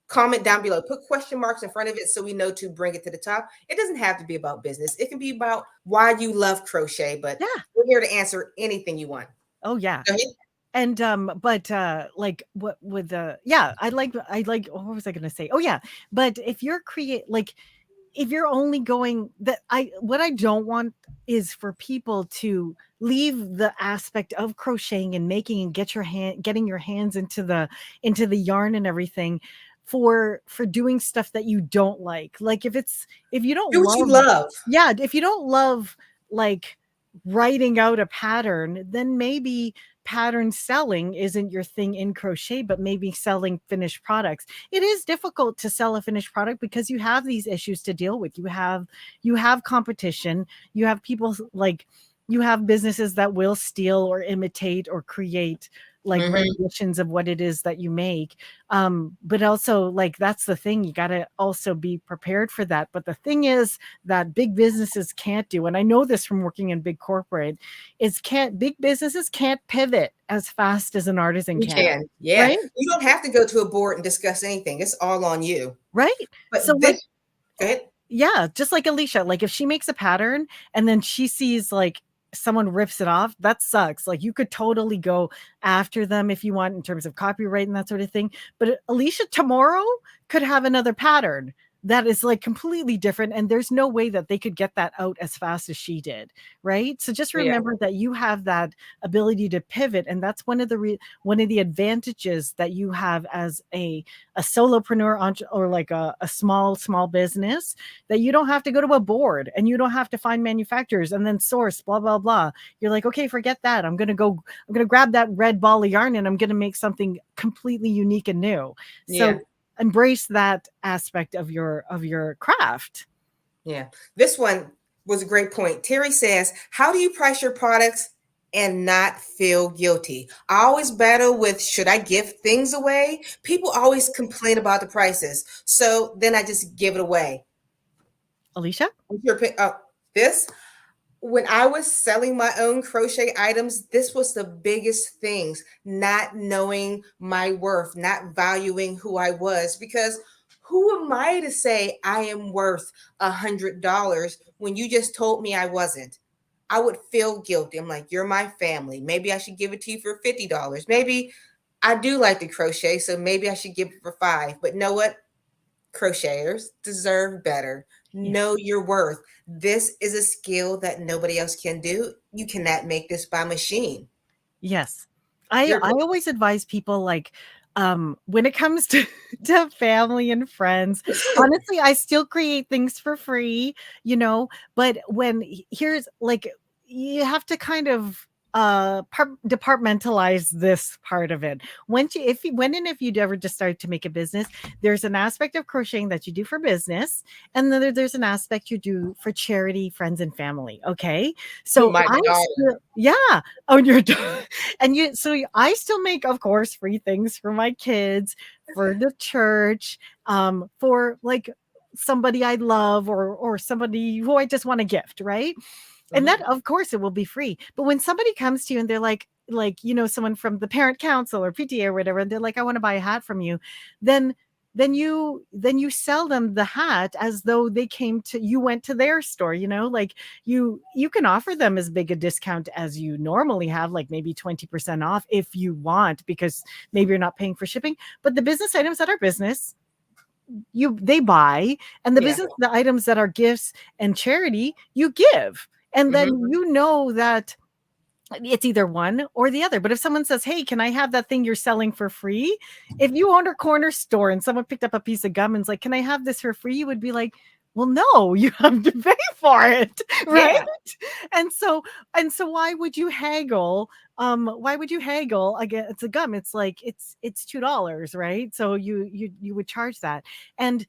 comment down below. Put question marks in front of it so we know to bring it to the top. It doesn't have to be about business. It can be about why you love crochet, but yeah. we're here to answer anything you want. Oh yeah. Go ahead. And but like what with the what was I gonna say? Oh yeah. But if you're if you're only going that what I don't want is for people to leave the aspect of crocheting and making and getting your hands into the yarn and everything for doing stuff that you don't like. Like if you don't Do what you love, love. yeah, if you don't love like writing out a pattern, then maybe pattern selling isn't your thing in crochet, but maybe selling finished products. It is difficult to sell a finished product because you have these issues to deal with. You have competition, you have people you have businesses that will steal or imitate or create renditions of what it is that you make. But also that's the thing, you got to also be prepared for that. But the thing is that big businesses can't do, and I know this from working in big corporate, is big businesses can't pivot as fast as an artisan You can. can. Yeah. Right? You don't have to go to a board and discuss anything. It's all on you. Right. But So this, go ahead. yeah, just like Alysha, if she makes a pattern and then she sees someone rips it off, that sucks. You could totally go after them if you want in terms of copyright and that sort of thing. But Alysha tomorrow could have another pattern that is completely different, and there's no way that they could get that out as fast as she did, right? So just remember that you have that ability to pivot, and that's one of the advantages that you have as a solopreneur or a small business, that you don't have to go to a board and you don't have to find manufacturers and then source blah blah blah. You're like, okay, forget that. I'm gonna grab that red ball of yarn and I'm gonna make something completely unique and new. So embrace that aspect of your craft. Yeah. This one was a great point. Terry says, how do you price your products and not feel guilty? I always battle with, should I give things away? People always complain about the prices. So then I just give it away. Alysha? This, when I was selling my own crochet items, this was the biggest things, not knowing my worth, not valuing who I was, because who am I to say I am worth $100 when you just told me I wasn't? I would feel guilty. I'm like, you're my family. Maybe I should give it to you for $50. Maybe I do like to crochet, so maybe I should give it for $5. But know what? Crocheters deserve better. Know your worth. This is a skill that nobody else can do. You cannot make this by machine. Yes. I always advise people when it comes to family and friends, honestly, I still create things for free, but here's you have to kind of departmentalize this part of it. When and if you ever decide to make a business, there's an aspect of crocheting that you do for business, and then there's an aspect you do for charity, friends, and family. Okay, so I still make, of course, free things for my kids, for the church, for somebody I love or somebody who I just want to gift, right? And that, of course, it will be free. But when somebody comes to you and they're someone from the parent council or PTA or whatever, and they're like, I want to buy a hat from you, then you sell them the hat as though you went to their store, you can offer them as big a discount as you normally have, maybe 20% off if you want, because maybe you're not paying for shipping. But the business items that are business, they buy, and the items that are gifts and charity, you give. And then that it's either one or the other. But if someone says, hey, can I have that thing you're selling for free? If you owned a corner store and someone picked up a piece of gum and's like, can I have this for free? You would be like, Well, no, you have to pay for it, right? Yeah. And so why would you haggle? Why would you haggle against a gum? It's like it's $2, right? So you would charge that. And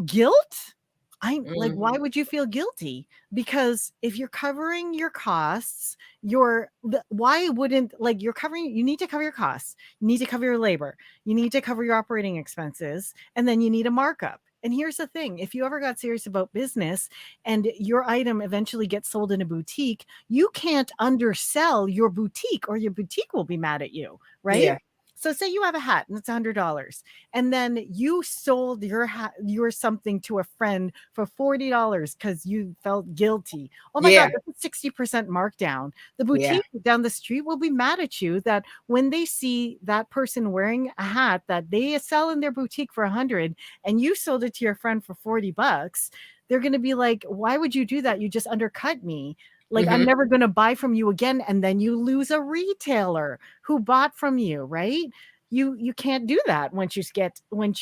guilt? I'm like, why Mhm. would you feel guilty? Because if you're covering your costs, why wouldn't, like, you're covering, you need to cover your costs, you need to cover your labor, you need to cover your operating expenses, and then you need a markup. And here's the thing, if you ever got serious about business and your item eventually gets sold in a boutique, you can't undersell your boutique or your boutique will be mad at you, right? Yeah. So say you have a hat and it's $100, and then you sold your something to a friend for $40 because you felt guilty. Oh my God, Yeah. that's a 60% markdown. The Yeah. boutique down the street will be mad at you that when they see that person wearing a hat that they sell in their boutique for 100 and you sold it to your friend for $40, they're going to be like, why would you do that? You just undercut me. Like, I'm Mhm. never going to buy from you again. And then you lose a retailer who bought from you, right? You can't do that once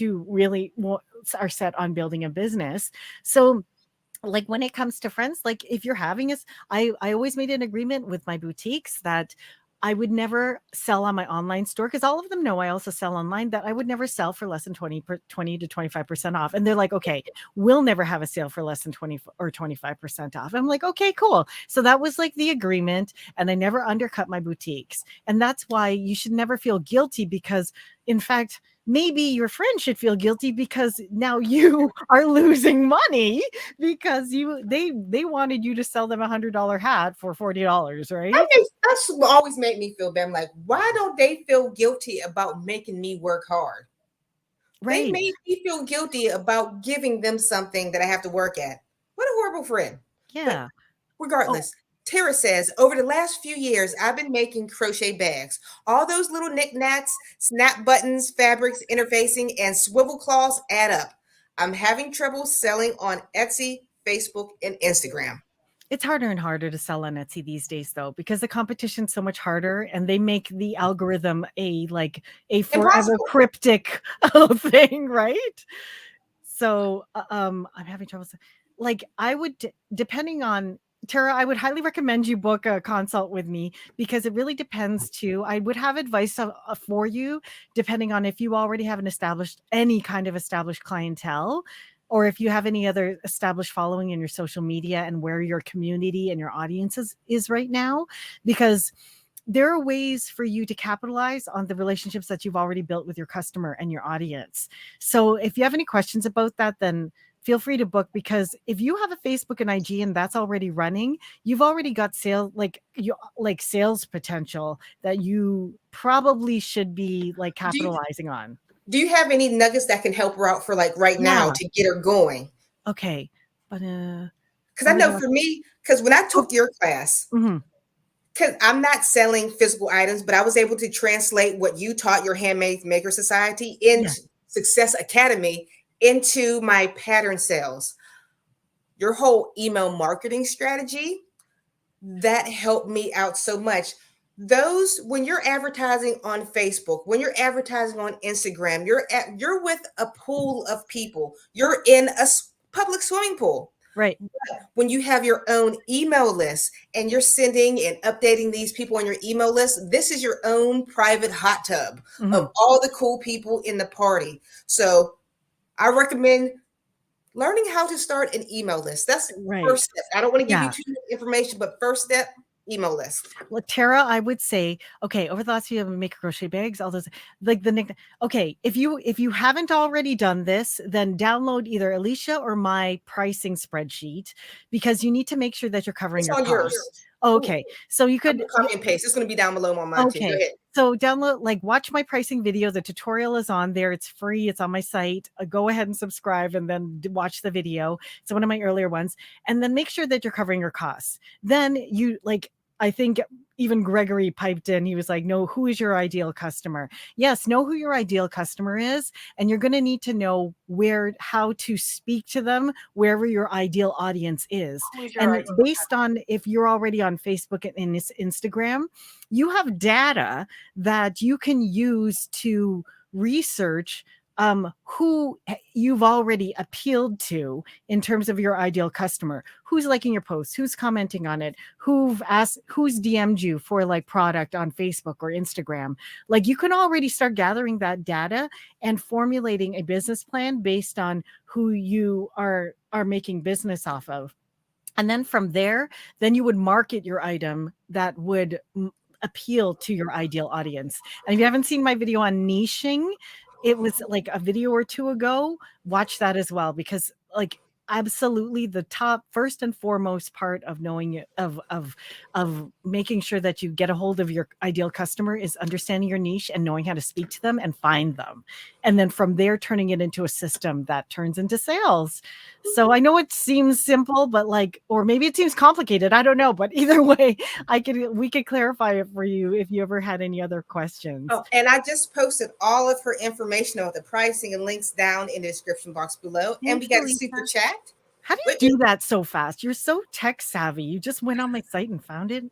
you really are set on building a business. So, like, when it comes to friends, like, if you're having us, I always made an agreement with my boutiques that I would never sell on my online store, because all of them know I also sell online, that I would never sell for less than 20 to 25% off. And they're like, okay, we'll never have a sale for less than 20 or 25% off. I'm like, okay, cool. So that was like the agreement. And I never undercut my boutiques. And that's why you should never feel guilty, because in fact, maybe your friend should feel guilty because now you are losing money because they wanted you to sell them $100 hat for $40, right? That's what always made me feel bad. I'm like, why don't they feel guilty about making me work hard? They Right. made me feel guilty about giving them something that I have to work at. What a horrible friend. But Yeah. Oh, regardless, Tara says, over the last few years, I've been making crochet bags. All those little knickknacks, snap buttons, fabrics, interfacing, and swivel cloths add up. I'm having trouble selling on Etsy, Facebook, and Instagram. it's harder and harder to sell on Etsy these days, though, because the competition's so much harder, and they make the algorithm a forever Impossible. cryptic thing, right? So, I'm having trouble. Like, I would, depending on Tara, I would highly recommend you book a consult with me, because it really depends too. I would have advice for you depending on if you already have any kind of established clientele, or if you have any other established following in your social media and where your community and your audience is right now, because there are ways for you to capitalize on the relationships that you've already built with your customer and your audience. So if you have any questions about that, then feel free to book, because if you have a Facebook and IG and that's already running, you've already got sales potential that you probably should be like Do you, capitalizing on. do you have any nuggets that can help her out for like right now Yeah. to get her going? Okay. But Because oh I my know gosh. for me, because when I Oh, took your class, mhm. because I'm not selling physical items, but I was able to translate what you taught your Handmade Maker Society Yeah. into Success Academy into my pattern sales. Your whole email marketing strategy, that helped me out so much. Those, when you're advertising on Facebook, when you're advertising on Instagram, you're with a pool of people. You're in a public swimming pool. Right. When you have your own email list and you're sending and updating these people on your email list, this is your own private hot tub of Mhm. all the cool people in the party. So I recommend learning how to start an email list. That's Right. first step. I don't want to give you Yeah. too much information, but first step, email list. Well, Tara, I would say, okay, over the last few, make crochet bags, all those, like the nick. Okay, if you haven't already done this, then download either Alysha or my pricing spreadsheet, because you need to make sure that you're covering It's your on yours. costs. Ooh, Okay, so you I'm could, gonna copy and paste. It's gonna be down below on mine too. Go okay, ahead. so download, like, watch my pricing video. The tutorial is on there. It's free. It's on my site. Go ahead and subscribe, and then watch the video. It's one of my earlier ones, and then make sure that you're covering your costs. Then you like. I think even Gregory piped in. He was like, "No, who is your ideal customer?" Yes, know who your ideal customer is, and you're going to need to know how to speak to them wherever your ideal audience is. Who is your And ideal based on if you're already on Facebook and Instagram, you have data that you can use to research who you've already appealed to in terms of your ideal customer, who's liking your posts, who's commenting on it, who's DM'd you for like product on Facebook or Instagram. Like you can already start gathering that data and formulating a business plan based on who you are making business off of. And then from there, then you would market your item that would appeal to your ideal audience. And if you haven't seen my video on niching, it was like a video or two ago. Watch that as well, because like absolutely the top first and foremost part of knowing of making sure that you get a hold of your ideal customer is understanding your niche and knowing how to speak to them and find them, and then from there turning it into a system that turns into sales. So I know it seems simple, but like, or maybe it seems complicated, I don't know, but either way, we could clarify it for you if you ever had any other questions. Oh, and I just posted all of her information about the pricing and links down in the description box below. And we got a super chat. How do you do that so fast? You're so tech savvy. You just went on my site and found it.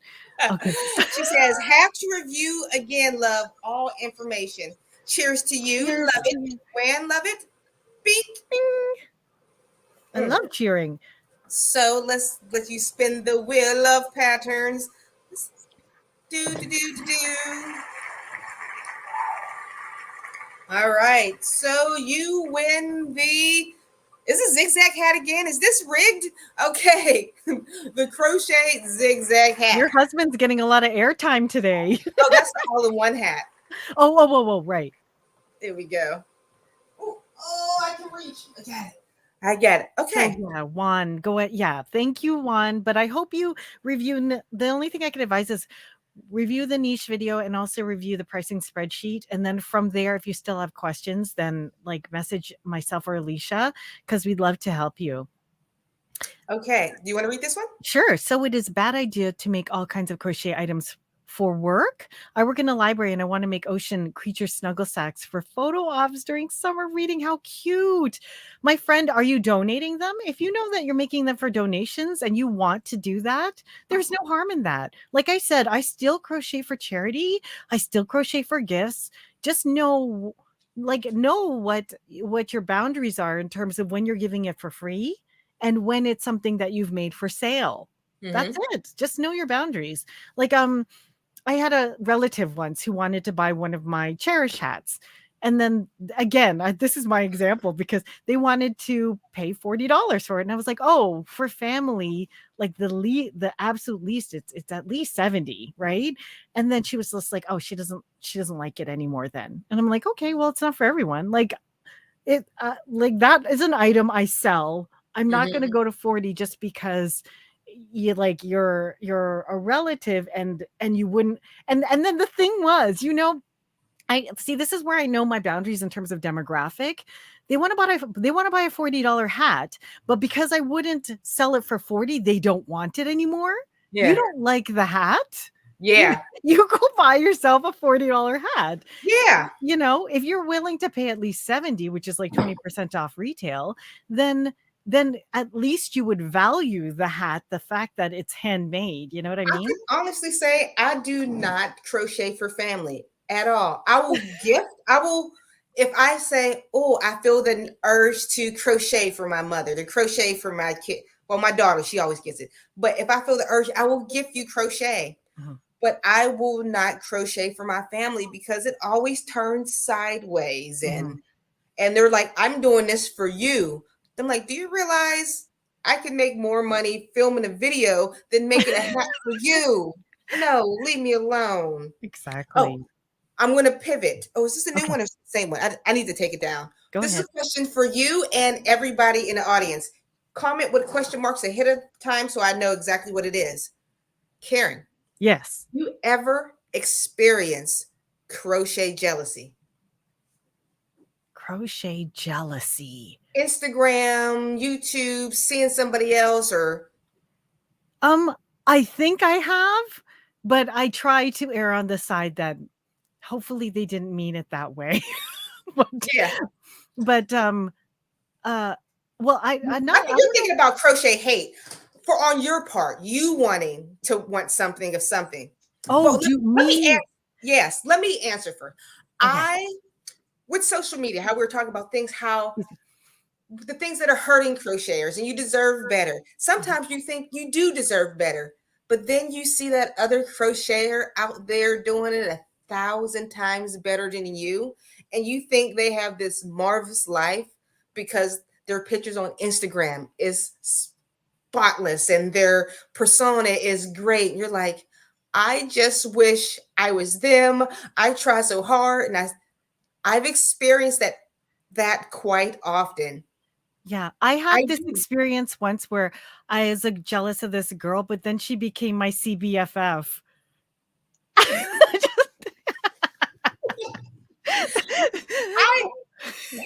Okay. She says, have to review again, love all information. Cheers to you. Cheers. Love it. When love it. Beep. Bing. I love cheering. So let's let you spin the wheel of patterns. Do. All right. So you win the. Is a zigzag hat again? Is this rigged? Okay. The crochet zigzag hat. Your husband's getting a lot of airtime today. Oh, that's the all-in-one hat. Oh, right. There we go. Oh, I can reach. I get it. Okay. So, yeah, Juan, go ahead. Yeah, thank you, Juan. But I hope you review. The only thing I can advise is review the niche video and also review the pricing spreadsheet. And then from there, if you still have questions, then like message myself or Alysha, because we'd love to help you. Okay. Do you want to read this one? Sure. So it is a bad idea to make all kinds of crochet items for work. I work in a library and I want to make ocean creature snuggle sacks for photo ops during summer reading. How cute. My friend, are you donating them? If you know that you're making them for donations and you want to do that, there's no harm in that. Like I said, I still crochet for charity. I still crochet for gifts. Just know what your boundaries are in terms of when you're giving it for free and when it's something that you've made for sale. That's it. Just know your boundaries. Like, I had a relative once who wanted to buy one of my Cherish hats. And then again, this is my example because they wanted to pay $40 for it. And I was like, oh, for family, like the absolute least, it's at least 70, right? And then she was just like, oh, she doesn't like it anymore then. And I'm like, okay, well, it's not for everyone. Like it, like that is an item I sell. I'm not going to go to 40 just because you're a relative and you wouldn't. And then the thing was, I see, this is where I know my boundaries in terms of demographic. They want to buy a $40 hat, but because I wouldn't sell it for 40, they don't want it anymore. Yeah. You don't like the hat. Yeah. You go buy yourself a $40 hat. Yeah. If you're willing to pay at least 70, which is like 20% off retail, then at least you would value the hat, the fact that it's handmade. You know what I mean? I can honestly say I do not crochet for family at all. I will if I say, oh, I feel the urge to crochet for my mother, to crochet for my kid. Well, my daughter, she always gets it. But if I feel the urge, I will gift you crochet. But I will not crochet for my family because it always turns sideways. And they're like, I'm doing this for you. I'm like, do you realize I can make more money filming a video than making a hat for you? No, leave me alone. Exactly. Oh, I'm going to pivot. Oh, is this a new one or the same one? I need to take it down. This is a question for you and everybody in the audience. Comment with question marks ahead of time so I know exactly what it is. Karen. Yes. You ever experience crochet jealousy? Crochet jealousy. Instagram, YouTube, seeing somebody else or? I think I have, but I try to err on the side that hopefully they didn't mean it that way. Well, I think you're thinking about crochet hate for on your part, you wanting to want something of something. Oh, let me answer first. Okay. with social media, how we were talking about things, how the things that are hurting crocheters, and you deserve better. Sometimes you think you do deserve better, but then you see that other crocheter out there doing it 1,000 times better than you, and you think they have this marvelous life because their pictures on Instagram is spotless and their persona is great. And you're like, I just wish I was them. I try so hard, and I've experienced that quite often. Yeah, I I had this do. experience once where I was like, jealous of this girl, but then she became my CBFF. I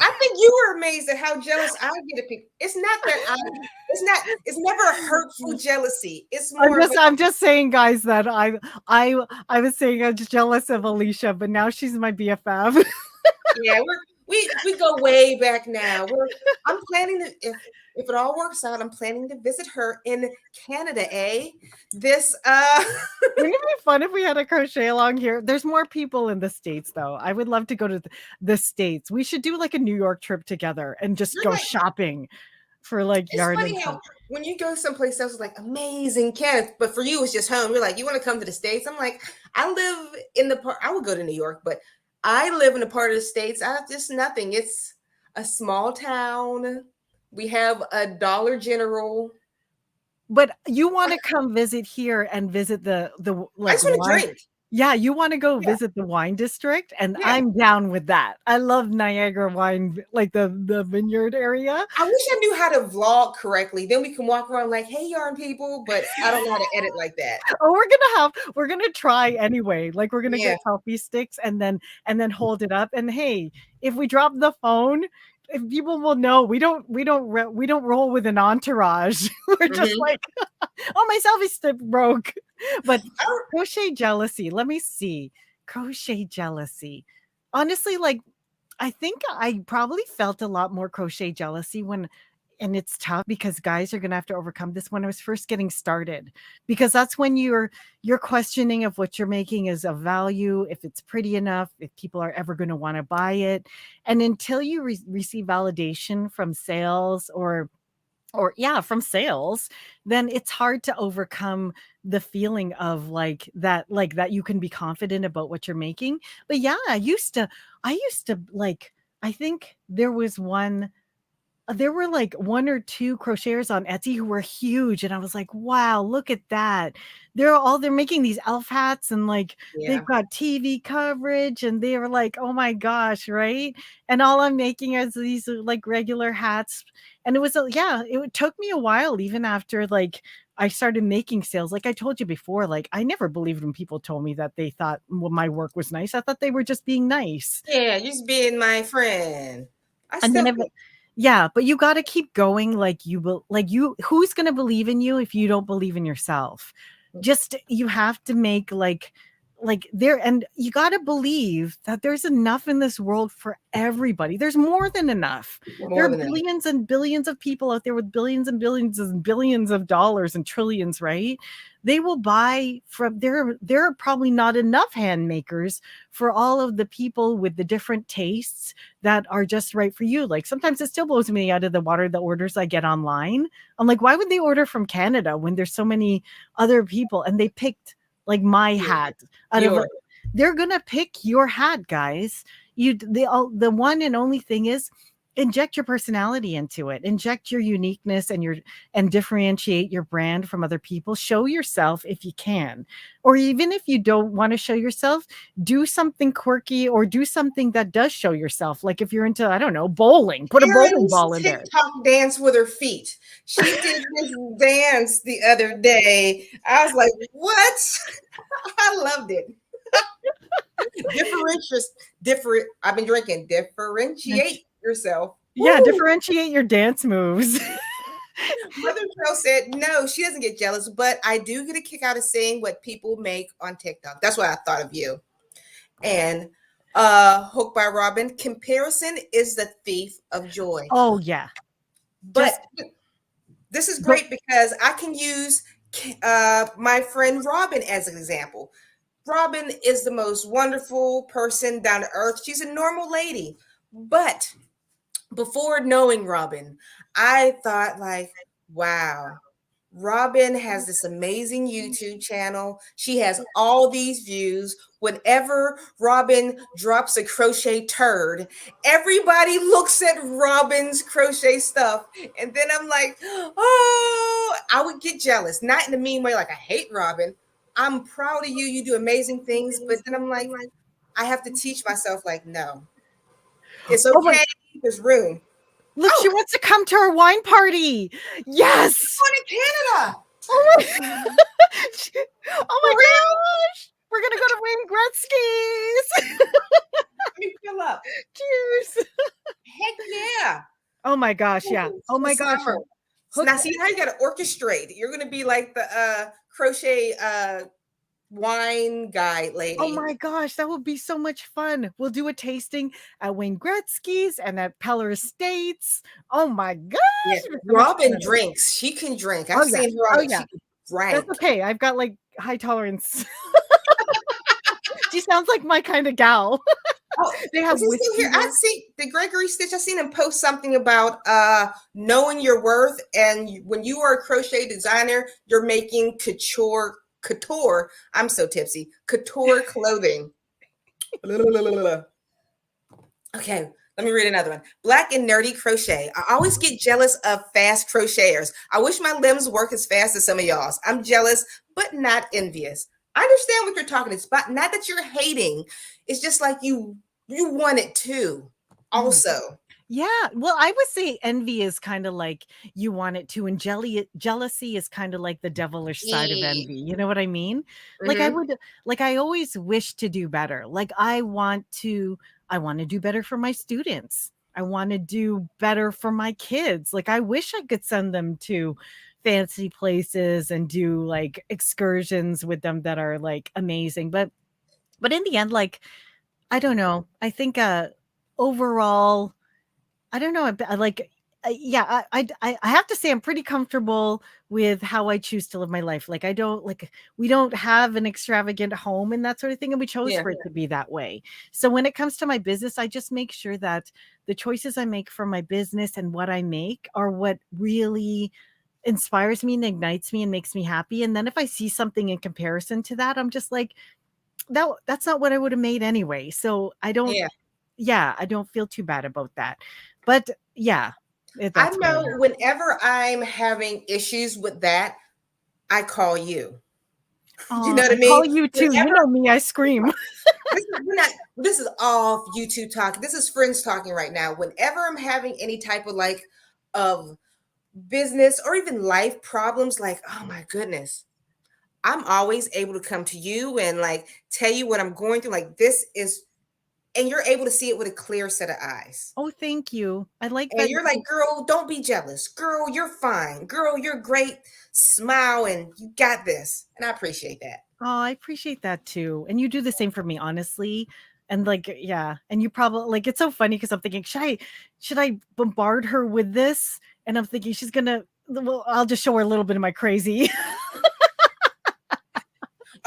I think you were amazed at how jealous I get of people. It's not that it's never a hurtful jealousy. It's more of a, I'm just saying, guys, that I was saying I was jealous of Alysha, but now she's my BFF. yeah, we go way back now. I'm planning to, if it all works out, I'm planning to visit her in Canada, this Wouldn't it be fun if we had a crochet along here? There's more people in the States, though. I would love to go to the States. We should do like a New York trip together and just you're go like, shopping for like it's yarn and funny stuff. how when you go someplace else, it's like amazing Canada, but for you, it's just home. You're like, you want to come to the States? I'm like, I live in the part, I would go to New York, but I live in a part of the States. I just nothing. It's a small town. We have a Dollar General. But you want to come visit here and visit the I like just want to wine. drink. Yeah, you want to go Yeah, visit the wine district, and yeah. I'm down with that. I love Niagara wine, like the vineyard area. I wish I knew how to vlog correctly. Then we can walk around like, hey, yarn people, but I don't know how to edit like that. Oh, we're gonna try anyway. Like we're gonna Yeah. get selfie sticks and then hold it up. And hey, if we drop the phone, if people will know we don't roll with an entourage. We're just Mhm. like, oh, my selfie stick broke. But Oh, crochet jealousy. Let me see. Crochet jealousy. Honestly, like I think I probably felt a lot more crochet jealousy when, and it's tough because guys are going to have to overcome this when I was first getting started, because that's when you're questioning if what you're making is of value, if it's pretty enough, if people are ever going to want to buy it. And until you receive validation from sales or yeah, from sales, then it's hard to overcome the feeling of like that you can be confident about what you're making. But yeah, I used to like, I think there were like one or two crocheters on Etsy who were huge, and I was like, wow, look at that. They're making these elf hats, and like they've yeah. got TV coverage, and they were like, oh my gosh, right? And all I'm making is these like regular hats. And it was yeah, it took me a while, even after like I started making sales. Like I told you before, like I never believed when people told me that they thought, well, my work was nice. I thought they were just being nice. Yeah, just being my friend. I And still then think, yeah, but you got to keep going. Like you will, like you, who's going to believe in you if you don't believe in yourself? Just, you have to make like there, and you got to believe that there's enough in this world for everybody. There's more than enough. There more are than that. billions and billions of people out there with billions and billions of dollars and trillions, right? They will buy from there are probably not enough hand makers for all of the people with the different tastes that are just right for you. Like sometimes it still blows me out of the water, the orders I get online. I'm like, why would they order from Canada when there's so many other people, and they picked like my Yeah, hat out of yours. they're gonna pick your hat, guys. The one and only thing is, inject your personality into it, inject your uniqueness and differentiate your brand from other people. Show yourself if you can, or even if you don't want to show yourself, do something quirky or do something that does show yourself. Like if you're into, I don't know, bowling, put a bowling Karen's ball in there. TikTok dance with her feet. She did this dance the other day. I was like, what? I loved it. Different. I've been drinking. Differentiate yourself. Yeah, Woo! differentiate your dance moves. Mother Joe said no, she doesn't get jealous, but I do get a kick out of seeing what people make on TikTok. That's why I thought of you. And Hook by Robin, comparison is the thief of joy. Oh yeah. But Just this is go. great because I can use my friend Robin as an example. Robin is the most wonderful person down to earth. She's a normal lady. But before knowing Robin, I thought like, wow, Robin has this amazing YouTube channel. She has all these views. Whenever Robin drops a crochet turd, everybody looks at Robin's crochet stuff. And then I'm like, oh, I would get jealous. Not in a mean way, like I hate Robin. I'm proud of you. You do amazing things. But then I'm like, I have to teach myself, like, no, it's Oh my, okay. There's room. look, Oh, she wants to come to our wine party. Yes. going to Canada. Oh my, oh my gosh. We're going to go to Wayne Gretzky's. Let me fill up. Cheers. Heck yeah. Oh my gosh. Yeah. Oh my gosh. Now see how you got to orchestrate. You're going to be like the crochet wine guy lady. Oh my gosh, that would be so much fun. We'll do a tasting at Wayne Gretzky's and at Peller Estates. Oh my gosh. Yeah. So Robin drinks. She can drink. I've seen her on. She can drink. That's okay. I've got like high tolerance. She sounds like my kind of gal. Oh, they have whiskey here. I see the Gregory Stitch. I seen him post something about knowing your worth, and when you are a crochet designer, you're making couture. I'm so tipsy. Couture clothing. Okay, let me read another one. Black and nerdy crochet. I always get jealous of fast crocheters. I wish my limbs work as fast as some of y'all's. I'm jealous, but not envious. I understand what you're talking about. Not that you're hating. It's just like you want it too. Also. Yeah. Well, I would say envy is kind of like you want it to, and jealousy is kind of like the devilish side of envy. You know what I mean? Like I always wish to do better. Like I want to do better for my students. I want to do better for my kids. Like I wish I could send them to fancy places and do like excursions with them that are like amazing. But in the end, like, I don't know. I think overall, I don't know. I like, yeah, I have to say I'm pretty comfortable with how I choose to live my life. Like we don't have an extravagant home and that sort of thing, and we chose for it to be that way. So when it comes to my business, I just make sure that the choices I make for my business and what I make are what really inspires me and ignites me and makes me happy. And then if I see something in comparison to that, I'm just like, that's not what I would have made anyway. So I don't I don't feel too bad about that. But yeah, I know whenever I'm having issues with that, I call you. You know what I mean? I call you too. You know me, I scream. This is all YouTube talking. This is friends talking right now. Whenever I'm having any type of like of business or even life problems, like, oh my goodness, I'm always able to come to you and like tell you what I'm going through. Like this is, and you're able to see it with a clear set of eyes. Oh, thank you. I like that. And you're like, girl, don't be jealous. Girl, you're fine. Girl, you're great. Smile and you got this. And I appreciate that. Oh, I appreciate that too. And you do the same for me, honestly. And like, yeah. And you probably like, it's so funny because I'm thinking, should I bombard her with this? And I'm thinking she's gonna, well, I'll just show her a little bit of my crazy.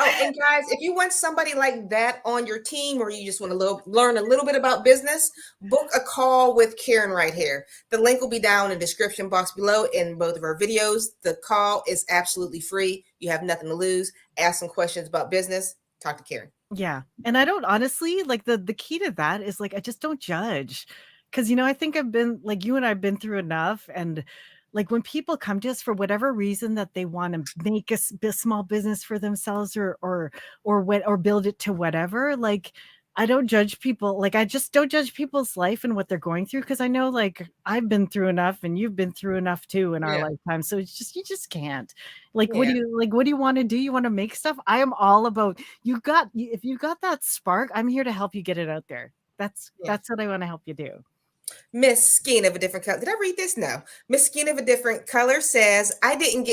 Oh, and guys, if you want somebody like that on your team, or you just want to learn a little bit about business, book a call with Karen right here. The link will be down in the description box below in both of our videos. The call is absolutely free. You have nothing to lose. Ask some questions about business. Talk to Karen. Yeah. And I don't honestly like the key to that is like, I just don't judge. Cause I think I've been like you and I've been through enough. And like when people come to us for whatever reason that they want to make a small business for themselves or build it to whatever, like I don't judge people. Like I just don't judge people's life and what they're going through. Cause I know like I've been through enough and you've been through enough too in our lifetime. So it's just, you just can't like, what do you want to do? You want to make stuff? I am all about if you got that spark, I'm here to help you get it out there. That's what I want to help you do. Miss Skin of a Different Color. Did I read this? No. Miss Skin of a Different Color says, I don't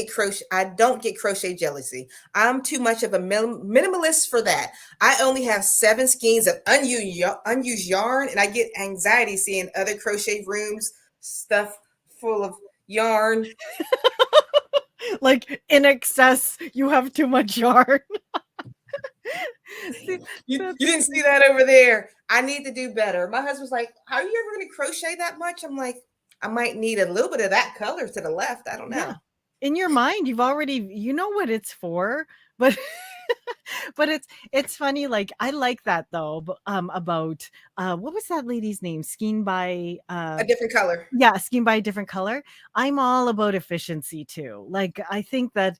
get crochet jealousy. I'm too much of a minimalist for that. I only have 7 skeins of unused yarn, and I get anxiety seeing other crochet rooms stuff full of yarn. Like in excess, you have too much yarn. See, You that's didn't see that over there. I need to do better. My husband's like, "Are you ever going to crochet that much?" I'm like, "I might need a little bit of that color to the left. I don't yeah. know." In your mind, you've already you know what it's for, but but it's funny. Like I like that though. About what was that lady's name? Skiing by A different color. yeah, skiing by a different color. I'm all about efficiency too. Like I think that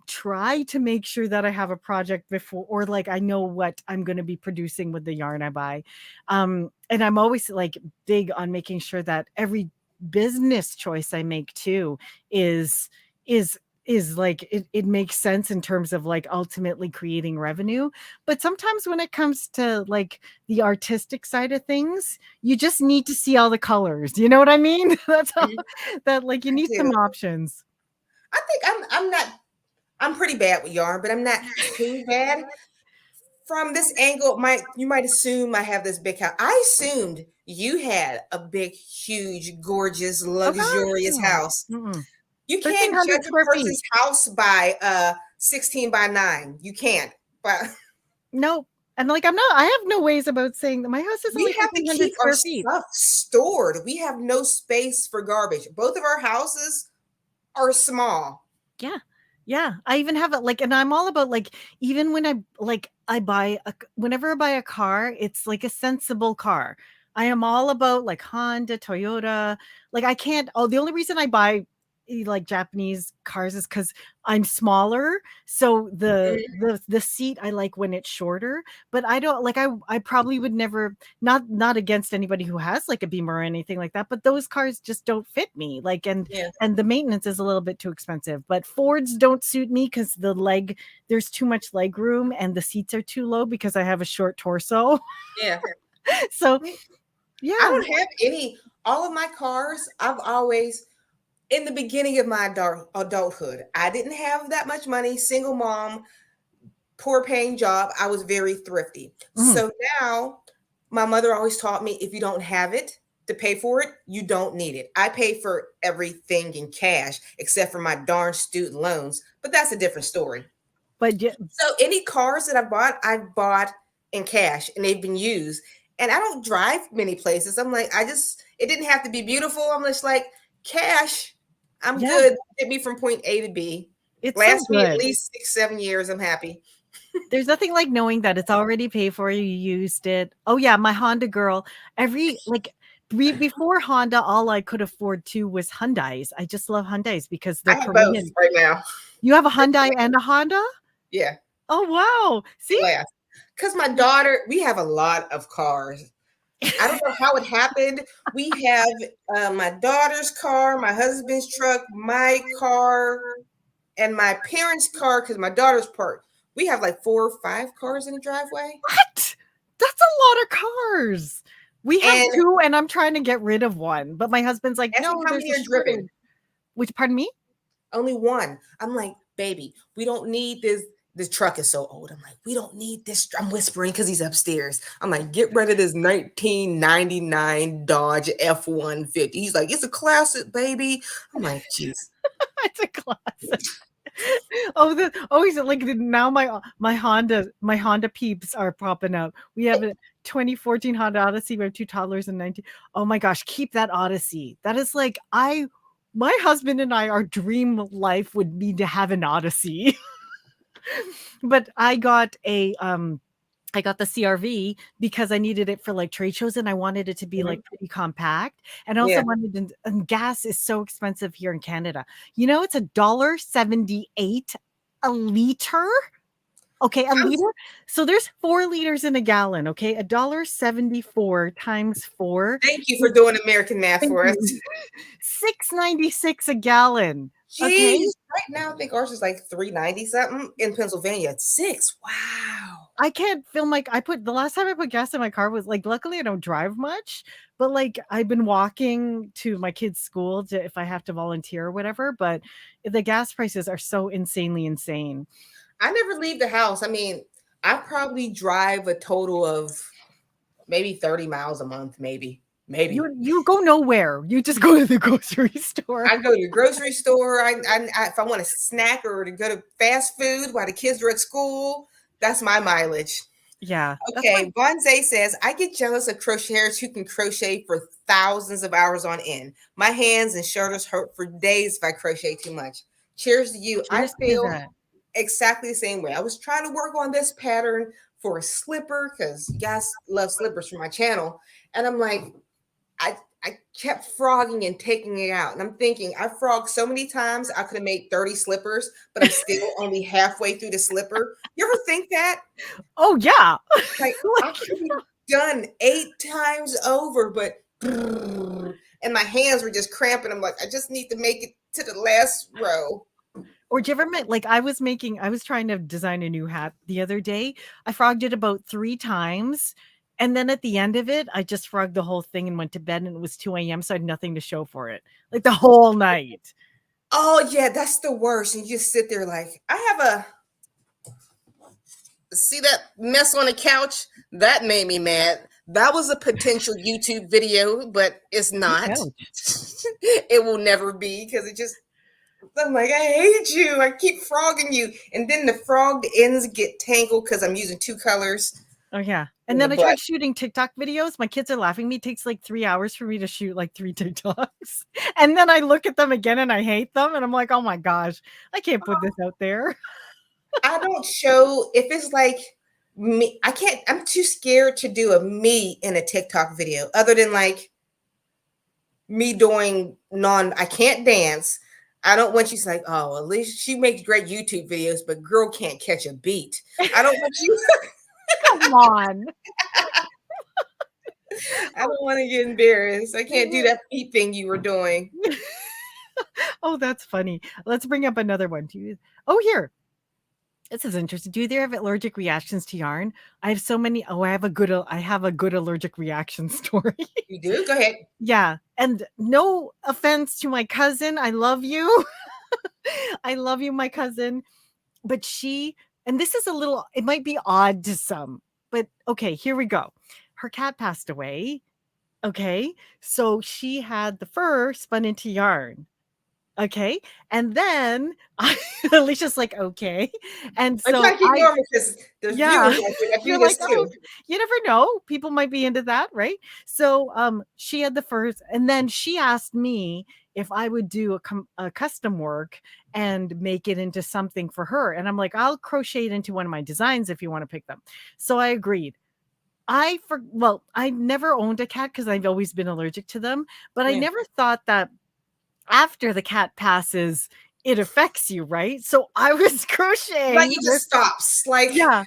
try to make sure that I have a project before, or like I know what I'm going to be producing with the yarn I buy. And I'm always like big on making sure that every business choice I make too is is like it makes sense in terms of like ultimately creating revenue. But sometimes when it comes to like the artistic side of things, you just need to see all the colors. You know what I mean? That's all, Mhm. that like you I need some do. options. I think I'm not. I'm pretty bad with yarn, but I'm not too bad. From this angle, you might assume I have this big house. I assumed you had a big, huge, gorgeous, Oh gosh, luxurious no. house. Mm-mm. You can't 1,300 judge a square feet. person's house by 16 by 9. You can't. But Nope. And like I have no ways about saying that my house is only we have to 1,500 keep our square feet. stuff stored. We have no space for garbage. Both of our houses are small. Yeah. Yeah. I even have it like, and I'm all about like, even when I buy whenever I buy a car, it's like a sensible car. I am all about like Honda, Toyota. Like I can't, oh, the only reason I buy like Japanese cars is because I'm smaller. So the seat I like when it's shorter, but I don't like, I probably would never, not against anybody who has like a Beamer or anything like that, but those cars just don't fit me. Like, Yeah. and the maintenance is a little bit too expensive. But Fords don't suit me because there's too much leg room and the seats are too low because I have a short torso. Yeah. So I yeah. don't have any, all of my cars, I've always, in the beginning of my adulthood, I didn't have that much money, single mom, poor paying job. I was very thrifty. Mhm. So now my mother always taught me if you don't have it to pay for it, you don't need it. I pay for everything in cash except for my darn student loans, but that's a different story. But yeah, So any cars that I've bought in cash and they've been used. And I don't drive many places. I'm like, it didn't have to be beautiful. I'm just like, cash, I'm yeah, good. Get me from point A to B. it's so Last me at good. least 6, 7 years. I'm happy. There's nothing like knowing that it's already paid for, you used it. Oh yeah, my Honda girl. Every like before Honda, all I could afford to was Hyundais. I just love Hyundais because I they're have both Korean. right now. You have a Hyundai and a Honda? Yeah, Oh wow. See? last. Because my daughter, we have a lot of cars. I don't know how it happened. We have my daughter's car, my husband's truck, my car, and my parents' car because my daughter's parked. We have like 4 or 5 cars in the driveway. What? That's a lot of cars. We have And 2 and I'm trying to get rid of 1, but my husband's like, ask me "No, how there's many a are driven. shortage." Which, pardon me? Only one. I'm like, baby, we don't need this. This truck is so old. I'm like, we don't need this. I'm whispering because he's upstairs. I'm like, get rid of this 1999 Dodge F-150. He's like, it's a classic, baby. I'm like, jeez. It's a classic. He's like now my Honda peeps are popping up. We have a 2014 Honda Odyssey. We have 2 toddlers and 19. Oh my gosh, keep that Odyssey. That is like my husband and I, our dream life would be to have an Odyssey. But I got the CRV because I needed it for like trade shows and I wanted it to be Mhm. like pretty compact. And I also Yeah. wanted and gas is so expensive here in Canada. You know, it's $1.78 a liter. Okay, a I'm, liter. So there's 4 liters in a gallon. Okay, $1.74 times 4 thank you for is doing American math thank for us. you, 6.96 a gallon. Okay. Jeez. Right now, I think ours is like 390 something. In Pennsylvania, it's 6. Wow. I can't feel like I put the last time I put gas in my car was like, luckily I don't drive much, but like I've been walking to my kids' school to if I have to volunteer or whatever. But the gas prices are so insanely insane. I never leave the house. I mean, I probably drive a total of maybe 30 miles a month, maybe. Maybe. You go nowhere. You just go to the grocery store. I go to the grocery store. If I want a snack or to go to fast food while the kids are at school, that's my mileage. Yeah. Okay, Bonze says, I get jealous of crocheters who can crochet for thousands of hours on end. My hands and shoulders hurt for days if I crochet too much. Cheers to you. Cheers I to feel that. exactly the same way. I was trying to work on this pattern for a slipper because you guys love slippers for my channel. And I'm like, I kept frogging and taking it out. And I'm thinking, I frogged so many times, I could have made 30 slippers, but I'm still only halfway through the slipper. You ever think that? Oh, yeah. Like, I could be done 8 times over, but and my hands were just cramping. I'm like, I just need to make it to the last row. Or do you ever like I was trying to design a new hat the other day. I frogged it about 3 times. And then at the end of it, I just frogged the whole thing and went to bed, and it was 2 a.m. So I had nothing to show for it. Like the whole night. Oh yeah, that's the worst. And you just sit there like, I have see that mess on the couch? That made me mad. That was a potential YouTube video, but it's not. It will never be because I'm like, I hate you. I keep frogging you. And then the frogged ends get tangled because I'm using 2 colors. Oh, yeah. And then I tried shooting TikTok videos. My kids are laughing at me. It takes like 3 hours for me to shoot like 3 TikToks. And then I look at them again and I hate them. And I'm like, oh my gosh, I can't put this out there. I don't show, if it's like me, I'm too scared to do a me in a TikTok video other than like me doing I can't dance. I don't want you to like, oh, at least she makes great YouTube videos, but girl can't catch a beat. I don't want you. Come on. I don't want to get embarrassed. I can't do that feet thing you were doing. Oh, that's funny. Let's bring up another one. Oh, here. This is interesting. Do you have allergic reactions to yarn? I have so many. Oh, I have a good allergic reaction story. You do? Go ahead. Yeah. And no offense to my cousin. I love you. I love you, my cousin. But and this is it might be odd to some, but okay, here we go. Her cat passed away. Okay. So she had the fur spun into yarn. Okay. And then Alicia's like, okay. And so normal because there's viewers that do this too. You never know. People might be into that, right? So she had the furs, and then she asked me if I would do a custom work and make it into something for her. And I'm like, I'll crochet it into one of my designs if you want to pick them. So I agreed. I never owned a cat because I've always been allergic to them, but I never thought that after the cat passes, it affects you, right? So I was crocheting. Like you just stops. Like, yeah,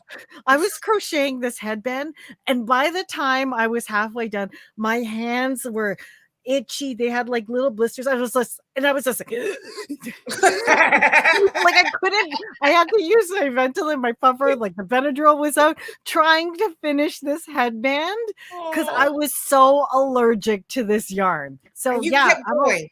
I was crocheting this headband, and by the time I was halfway done, my hands were itchy. They had like little blisters. I was just like, like I couldn't. I had to use my Ventolin, my puffer, like the Benadryl was out, trying to finish this headband because I was so allergic to this yarn. So you kept going.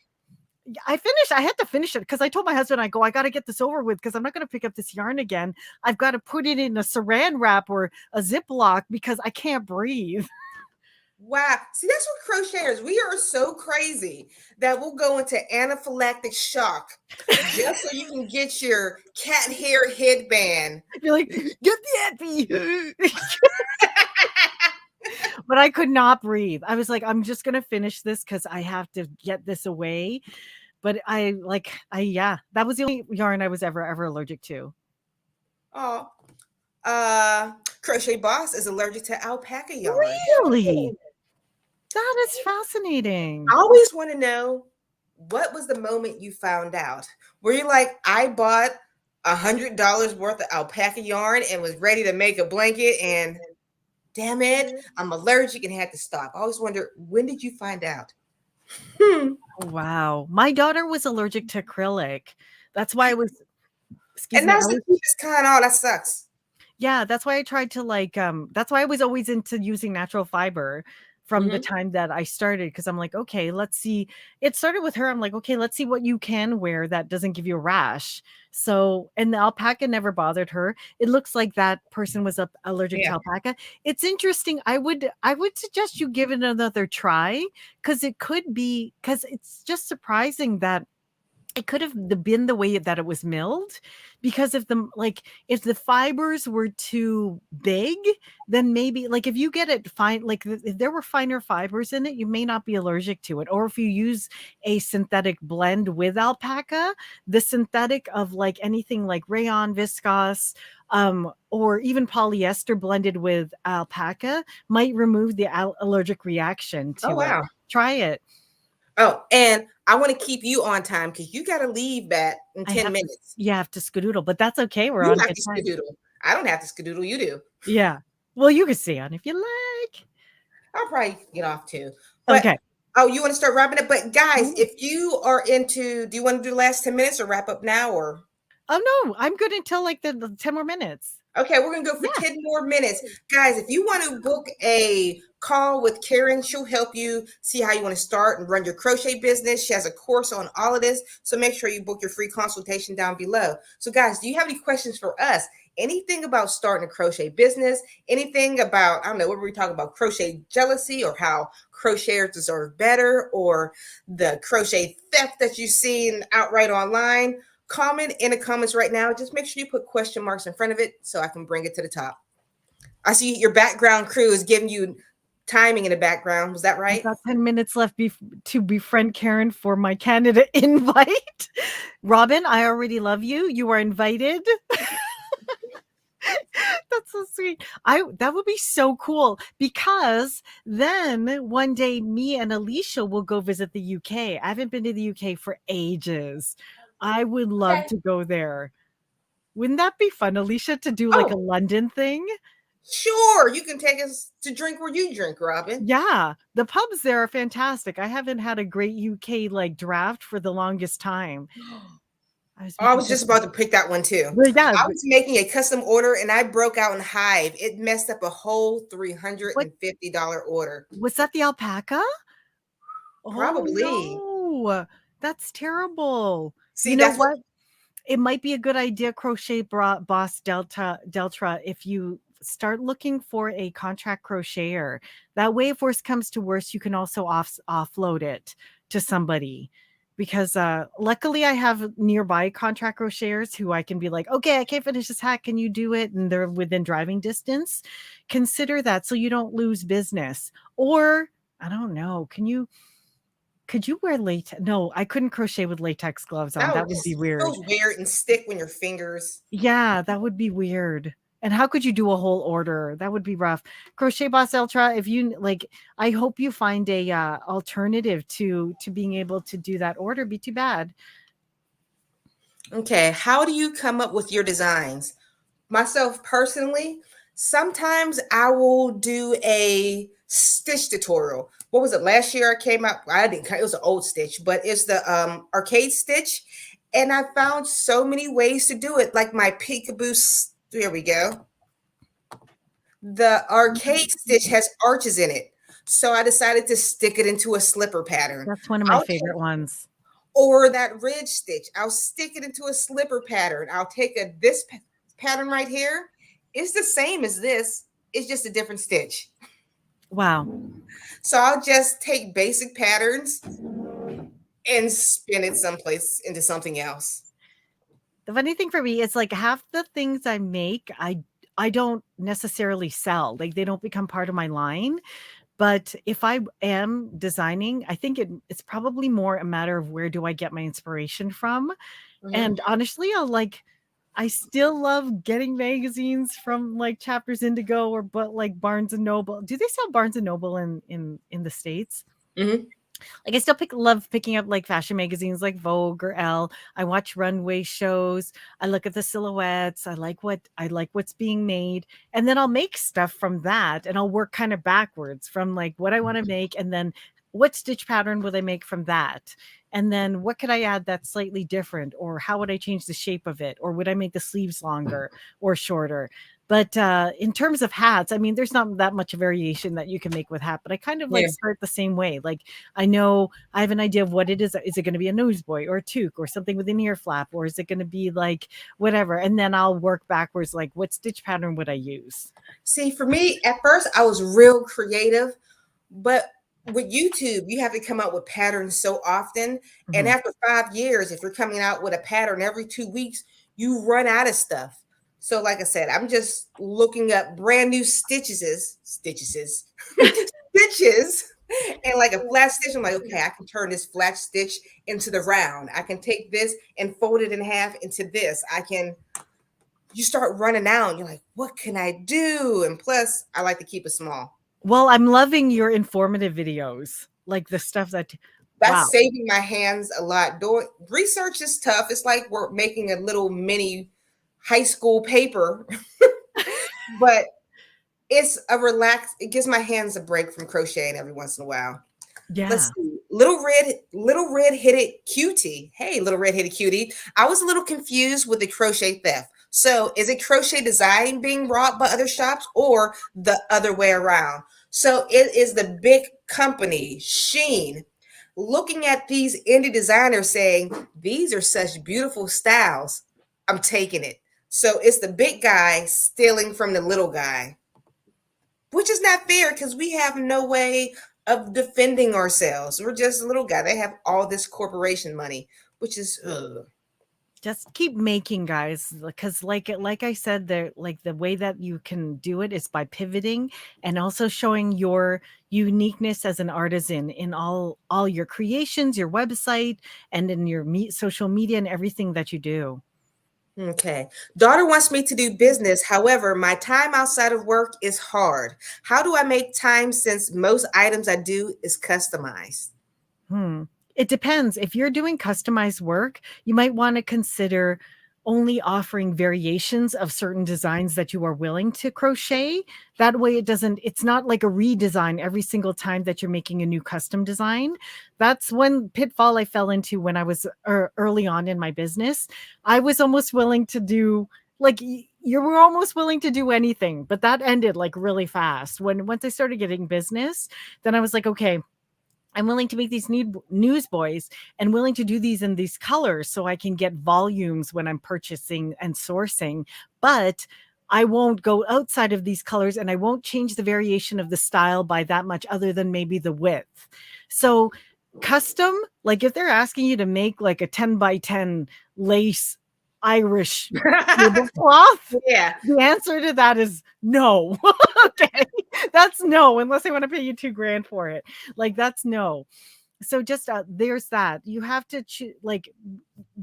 I finished. I had to finish it because I told my husband, I got to get this over with because I'm not going to pick up this yarn again. I've got to put it in a saran wrap or a Ziploc because I can't breathe. Wow. See, that's what crocheters, we are so crazy that we'll go into anaphylactic shock just so you can get your cat hair headband. You're like, get the happy. But I could not breathe. I was like, I'm just going to finish this because I have to get this away. But that was the only yarn I was ever allergic to. Oh, Crochet Boss is allergic to alpaca yarn. Really? That is fascinating. I always want to know, what was the moment you found out? Were you like, I bought $100 worth of alpaca yarn and was ready to make a blanket and damn it, I'm allergic and had to stop? I always wonder, when did you find out? Wow. My daughter was allergic to acrylic. That's why I was. That's the cheapest kind. Oh, that sucks. Yeah, that's why I tried to that's why I was always into using natural fiber from the time that I started, because I'm like, okay, let's see. It started with her. I'm like, okay, let's see what you can wear that doesn't give you a rash. So, and the alpaca never bothered her. It looks like that person was allergic to Yeah. alpaca. It's interesting. I would suggest you give it another try, because it's just surprising that it could have been the way that it was milled, because if the fibers were too big, then maybe, like, if you get it fine, like if there were finer fibers in it, you may not be allergic to it. Or if you use a synthetic blend with alpaca, the synthetic of like anything like rayon, viscose, or even polyester blended with alpaca might remove the allergic reaction Oh, to it. wow. Try it. Oh, and I want to keep you on time because you got to leave that in 10 minutes. You have to skedoodle, but that's okay. We're You on have good to time. skedoodle. I don't have to skedoodle. You do. Yeah. Well, you can stay on if you like. I'll probably get off too. But Okay. oh, you want to start wrapping up? But guys, Mhm. if you are into, do you want to do the last 10 minutes or wrap up now? Or Oh no, I'm good until like the 10 more minutes. okay, we're gonna go for Yeah. 10 more minutes. Guys, if you want to book a call with Karen, she'll help you see how you want to start and run your crochet business. She has a course on all of this. So make sure you book your free consultation down below. So guys, do you have any questions for us? Anything about starting a crochet business? Anything about, I don't know, what were we talking about? Crochet jealousy, or how crocheters deserve better, or the crochet theft that you've seen outright online? Comment in the comments right now. Just make sure you put question marks in front of it so I can bring it to the top. I see your background crew is giving you timing in the background. Was that I've right? got 10 minutes left to befriend Karen for my Canada invite. Robin, I already love you. You are invited. That's so sweet. That would be so cool, because then one day me and Alysha will go visit the UK. I haven't been to the UK for ages. I would love Okay. to go there. Wouldn't that be fun, Alysha, to do like a Oh, London thing? sure. You can take us to drink where you drink, Robin. Yeah, the pubs there are fantastic. I haven't had a great UK like draft for the longest time. I was I making was just such about to pick that one too. but yeah, I was making a custom order and I broke out in Hive. It messed up a whole what $350 order. was that, the alpaca? Oh Probably. no, that's terrible. See, You know that's what. what? It might be a good idea, Crochet Boss Deltra, if you start looking for a contract crocheter. That way, if worst comes to worst, you can also offload it to somebody. Because luckily, I have nearby contract crocheters who I can be like, okay, I can't finish this hat. Can you do it? And they're within driving distance. Consider that so you don't lose business. Or I don't know. Could you wear latex? No, I couldn't crochet with latex gloves on. No, That would be this weird. feels weird and stick when your fingers. Yeah, that would be weird. And how could you do a whole order? That would be rough. Crochet Boss Ultra, if you like, I hope you find a alternative to being able to do that order. Be too bad. Okay, how do you come up with your designs? Myself personally, sometimes I will do a stitch tutorial. What was it? Last year I came out, I didn't, it was an old stitch, but it's the arcade stitch. And I found so many ways to do it, like my peekaboo. There we go. The arcade stitch has arches in it. So I decided to stick it into a slipper pattern. That's one of my I'll favorite ones. Or that ridge stitch. I'll stick it into a slipper pattern. I'll take this pattern right here. It's the same as this. It's just a different stitch. Wow. So I'll just take basic patterns and spin it someplace into something else. The funny thing for me is like half the things I make, I don't necessarily sell. Like they don't become part of my line. But if I am designing, I think it's probably more a matter of where do I get my inspiration from. And honestly, I still love getting magazines from like Chapters Indigo or but like Barnes and Noble. Do they sell Barnes and Noble in the States? Mm-hmm. Like I still love picking up like fashion magazines like Vogue or Elle. I watch runway shows. I look at the silhouettes. I like what's being made, and then I'll make stuff from that, and I'll work kind of backwards from like what I want to make, and then what stitch pattern would I make from that, and then what could I add that's slightly different, or how would I change the shape of it, or would I make the sleeves longer or shorter? But in terms of hats, I mean, there's not that much variation that you can make with hat, but I kind of like Yeah. start the same way. Like I know I have an idea of what it is. Is it going to be a newsboy or a toque or something with an ear flap, or is it going to be like whatever? And then I'll work backwards, like what stitch pattern would I use? See, for me, at first I was real creative, but with YouTube, you have to come up with patterns so often. And Mhm. after 5 years, if you're coming out with a pattern every 2 weeks, you run out of stuff. So, like I said, I'm just looking up brand new stitches, and like a flat stitch. I'm like, okay, I can turn this flat stitch into the round. I can take this and fold it in half into this. You start running out and you're like, what can I do? And plus, I like to keep it small. Well, I'm loving your informative videos, like the stuff that, wow. That's saving my hands a lot. Doing research is tough. It's like we're making a little mini high school paper, but it's a relax. It gives my hands a break from crocheting every once in a while. Let's Yeah. see. Little red headed cutie. Hey, little red headed cutie. I was a little confused with the crochet theft. So is it crochet design being robbed by other shops or the other way around? So it is the big company, Sheen, looking at these indie designers saying, these are such beautiful styles. I'm taking it. So it's the big guy stealing from the little guy, which is not fair because we have no way of defending ourselves. We're just a little guy. They have all this corporation money, which is Just keep making, guys, because like I said, the way that you can do it is by pivoting and also showing your uniqueness as an artisan in all your creations, your website, and in your social media and everything that you do. okay. Daughter wants me to do business. However, my time outside of work is hard. How do I make time since most items I do is customized? It depends. If you're doing customized work, you might want to consider only offering variations of certain designs that you are willing to crochet. That way it's not like a redesign every single time that you're making a new custom design. That's one pitfall I fell into when I was early on in my business. I was almost willing to do like you were almost willing to do anything, but that ended like really fast. Once I started getting business, then I was like, okay, I'm willing to make these newsboys and willing to do these in these colors so I can get volumes when I'm purchasing and sourcing. But I won't go outside of these colors and I won't change the variation of the style by that much other than maybe the width. So custom, like if they're asking you to make like a 10 by 10 lace Irish tablecloth, Yeah. the answer to that is no. Okay. That's no, unless they want to pay you $2,000 for it. Like that's no. So just there's that. You have to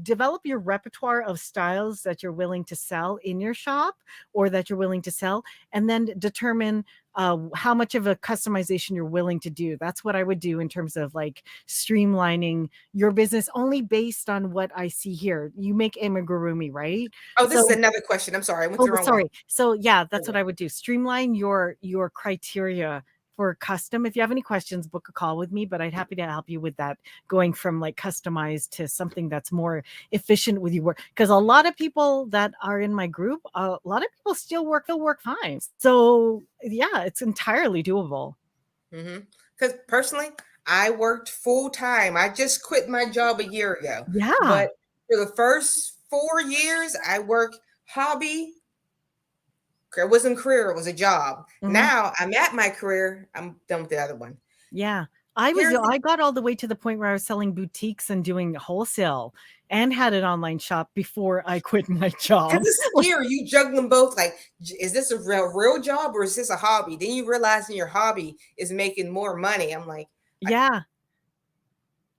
develop your repertoire of styles that you're willing to sell in your shop or that you're willing to sell, and then determine how much of a customization you're willing to do. That's what I would do in terms of like streamlining your business only based on what I see here. You make amigurumi, right? Oh, this is So another question. I'm sorry. I went oh, the wrong one. sorry. So yeah, that's what I would do. Streamline your criteria for custom. If you have any questions, book a call with me, but I'd happy to help you with that, going from like customized to something that's more efficient with your work. Because a lot of people that are in my group, a lot of people still work fine. So yeah, it's entirely doable. Because personally, I worked full time. I just quit my job a year ago. Yeah. But for the first 4 years, I worked hobby. It wasn't career, it was a job. Mhm. Now I'm at my career. I'm done with the other one. Yeah. Here's the I got all the way to the point where I was selling boutiques and doing wholesale and had an online shop before I quit my job. because it's scary. You juggle them both. Like, is this a real job or is this a hobby? Then you realize your hobby is making more money. I'm like, Yeah.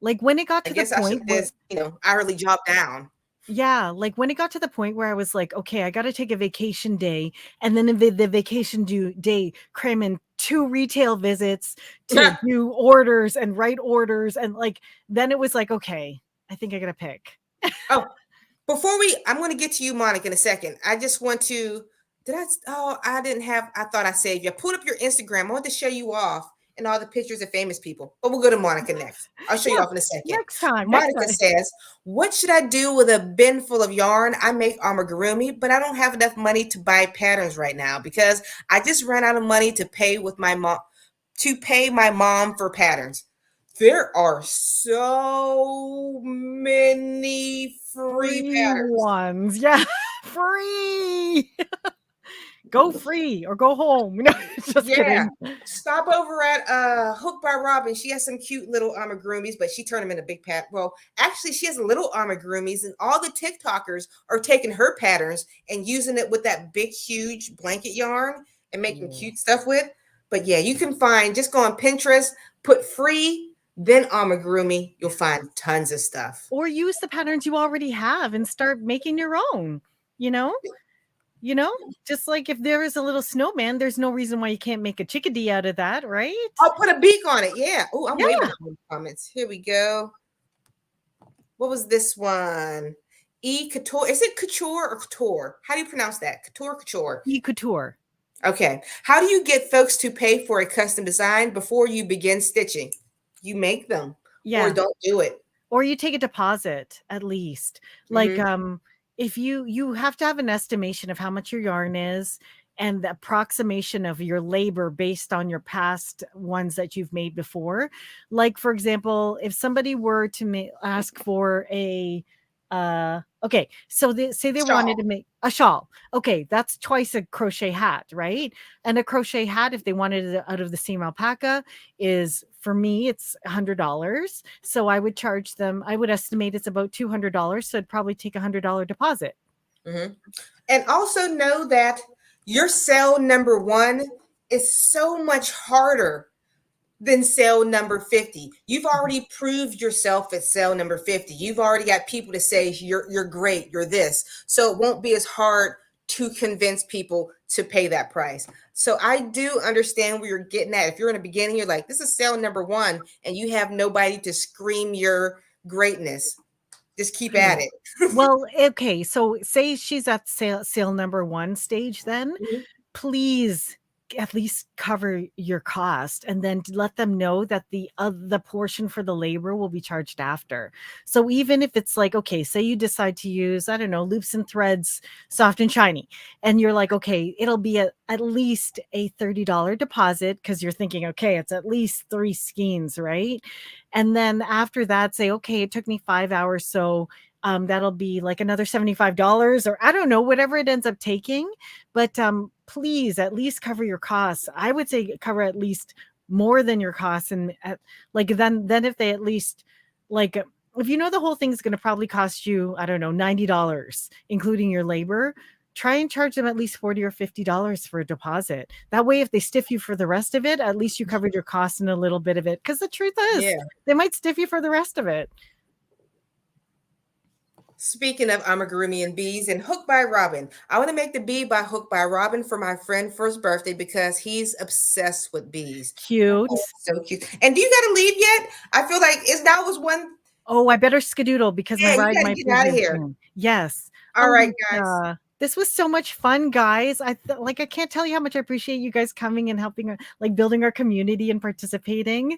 Like when it got I to the guess I should point where just, hourly job down. yeah, like when it got to the point where I was like, okay, I got to take a vacation day, and then the vacation day cram in 2 retail visits to do orders and write orders, and like then it was like, okay, I think I got to pick. Oh, I'm going to get to you, Monica, in a second. I just want to, I thought I saved you. I pulled up your Instagram. I want to show you off. and all the pictures of famous people. But we'll go to Monica next. I'll show you off in a second. Next time. Monica says, what should I do with a bin full of yarn? I make amigurumi, but I don't have enough money to buy patterns right now because I just ran out of money to pay my mom for patterns. There are so many free patterns. Ones. Yeah, free. Go free or go home. No, just kidding. Stop over at Hook by Robin. She has some cute little amigurumis, but she turned them into big Well, actually, she has little amigurumis, and all the TikTokers are taking her patterns and using it with that big, huge blanket yarn and making cute stuff with. But yeah, you can find, just go on Pinterest, put free, then amigurumi. You'll find tons of stuff. Or use the patterns you already have and start making your own, just like if there is a little snowman, there's no reason why you can't make a chickadee out of that, right? I'll put a beak on it. Yeah. Oh, I'm waiting for the comments. Here we go. What was this one? Couture. Is it couture or couture? How do you pronounce that? Couture, couture. Couture. Okay. How do you get folks to pay for a custom design before you begin stitching? You make them. Yeah. Or don't do it. Or you take a deposit at least. Like, if you have to have an estimation of how much your yarn is and the approximation of your labor based on your past ones that you've made before. Like, for example, if somebody were to ask for a okay, so they wanted to make a shawl. Okay, that's twice a crochet hat, right? And a crochet hat, if they wanted it out of the same alpaca, is, for me, it's $100. So I would charge them, I would estimate it's about $200. So I'd probably take $100 deposit. And also know that your sale number 1 is so much harder than sale number 50. You've already proved yourself at sale number 50. You've already got people to say you're great, you're this. So it won't be as hard to convince people to pay that price. So I do understand where you're getting at. If you're in the beginning, you're like, this is sale number 1, and you have nobody to scream your greatness. Just keep at it. Well, okay. So say she's at sale number 1 stage, then please at least cover your cost, and then let them know that the portion for the labor will be charged after. So even if it's like, okay, say you decide to use, I don't know, loops and threads, soft and shiny, and you're like, okay, it'll be at least a $30 deposit, because you're thinking, okay, it's at least 3 skeins, right? And then after that, say, okay, it took me 5 hours, so that'll be like another $75, or I don't know, whatever it ends up taking. But please at least cover your costs. I would say cover at least more than your costs. And then if they at least, like, if you know the whole thing is going to probably cost you, I don't know, $90, including your labor, try and charge them at least $40 or $50 for a deposit. That way, if they stiff you for the rest of it, at least you covered your costs and a little bit of it. Because the truth is, they might stiff you for the rest of it. Speaking of amigurumi and bees and Hook by Robin, I want to make the bee by Hook by Robin for my friend for his birthday because he's obsessed with bees. Cute. Oh, so cute. And do you got to leave yet? I feel like that was one. Oh, I better skedoodle because my ride might get out of here. Yes. All right, guys. This was so much fun, guys. I can't tell you how much I appreciate you guys coming and helping, like, building our community and participating.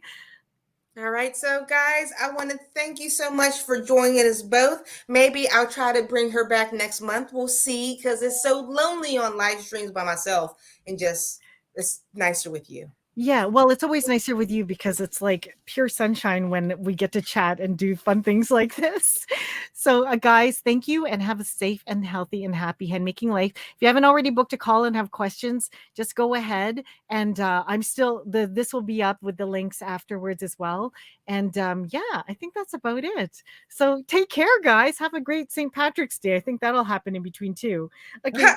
All right, so guys, I want to thank you so much for joining us both. Maybe I'll try to bring her back next month. We'll see, because it's so lonely on live streams by myself, and just it's nicer with you. Yeah, well, it's always nicer with you because it's like pure sunshine when we get to chat and do fun things like this. So guys, thank you, and have a safe and healthy and happy handmaking life. If you haven't already booked a call and have questions, just go ahead. And this will be up with the links afterwards as well. And yeah, I think that's about it. So take care, guys. Have a great St. Patrick's Day. I think that'll happen in between too. Okay.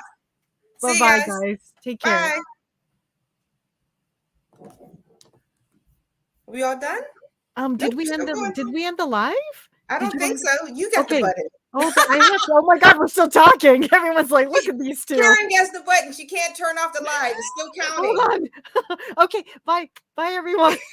Bye-bye, guys. Take care. Bye. We all done? Did we end the live? I don't think so. You got the button. Oh my God, we're still talking. Everyone's like, look at these two. Karen gets the button. She can't turn off the live. It's still counting. Hold on. Okay, bye. Bye, everyone.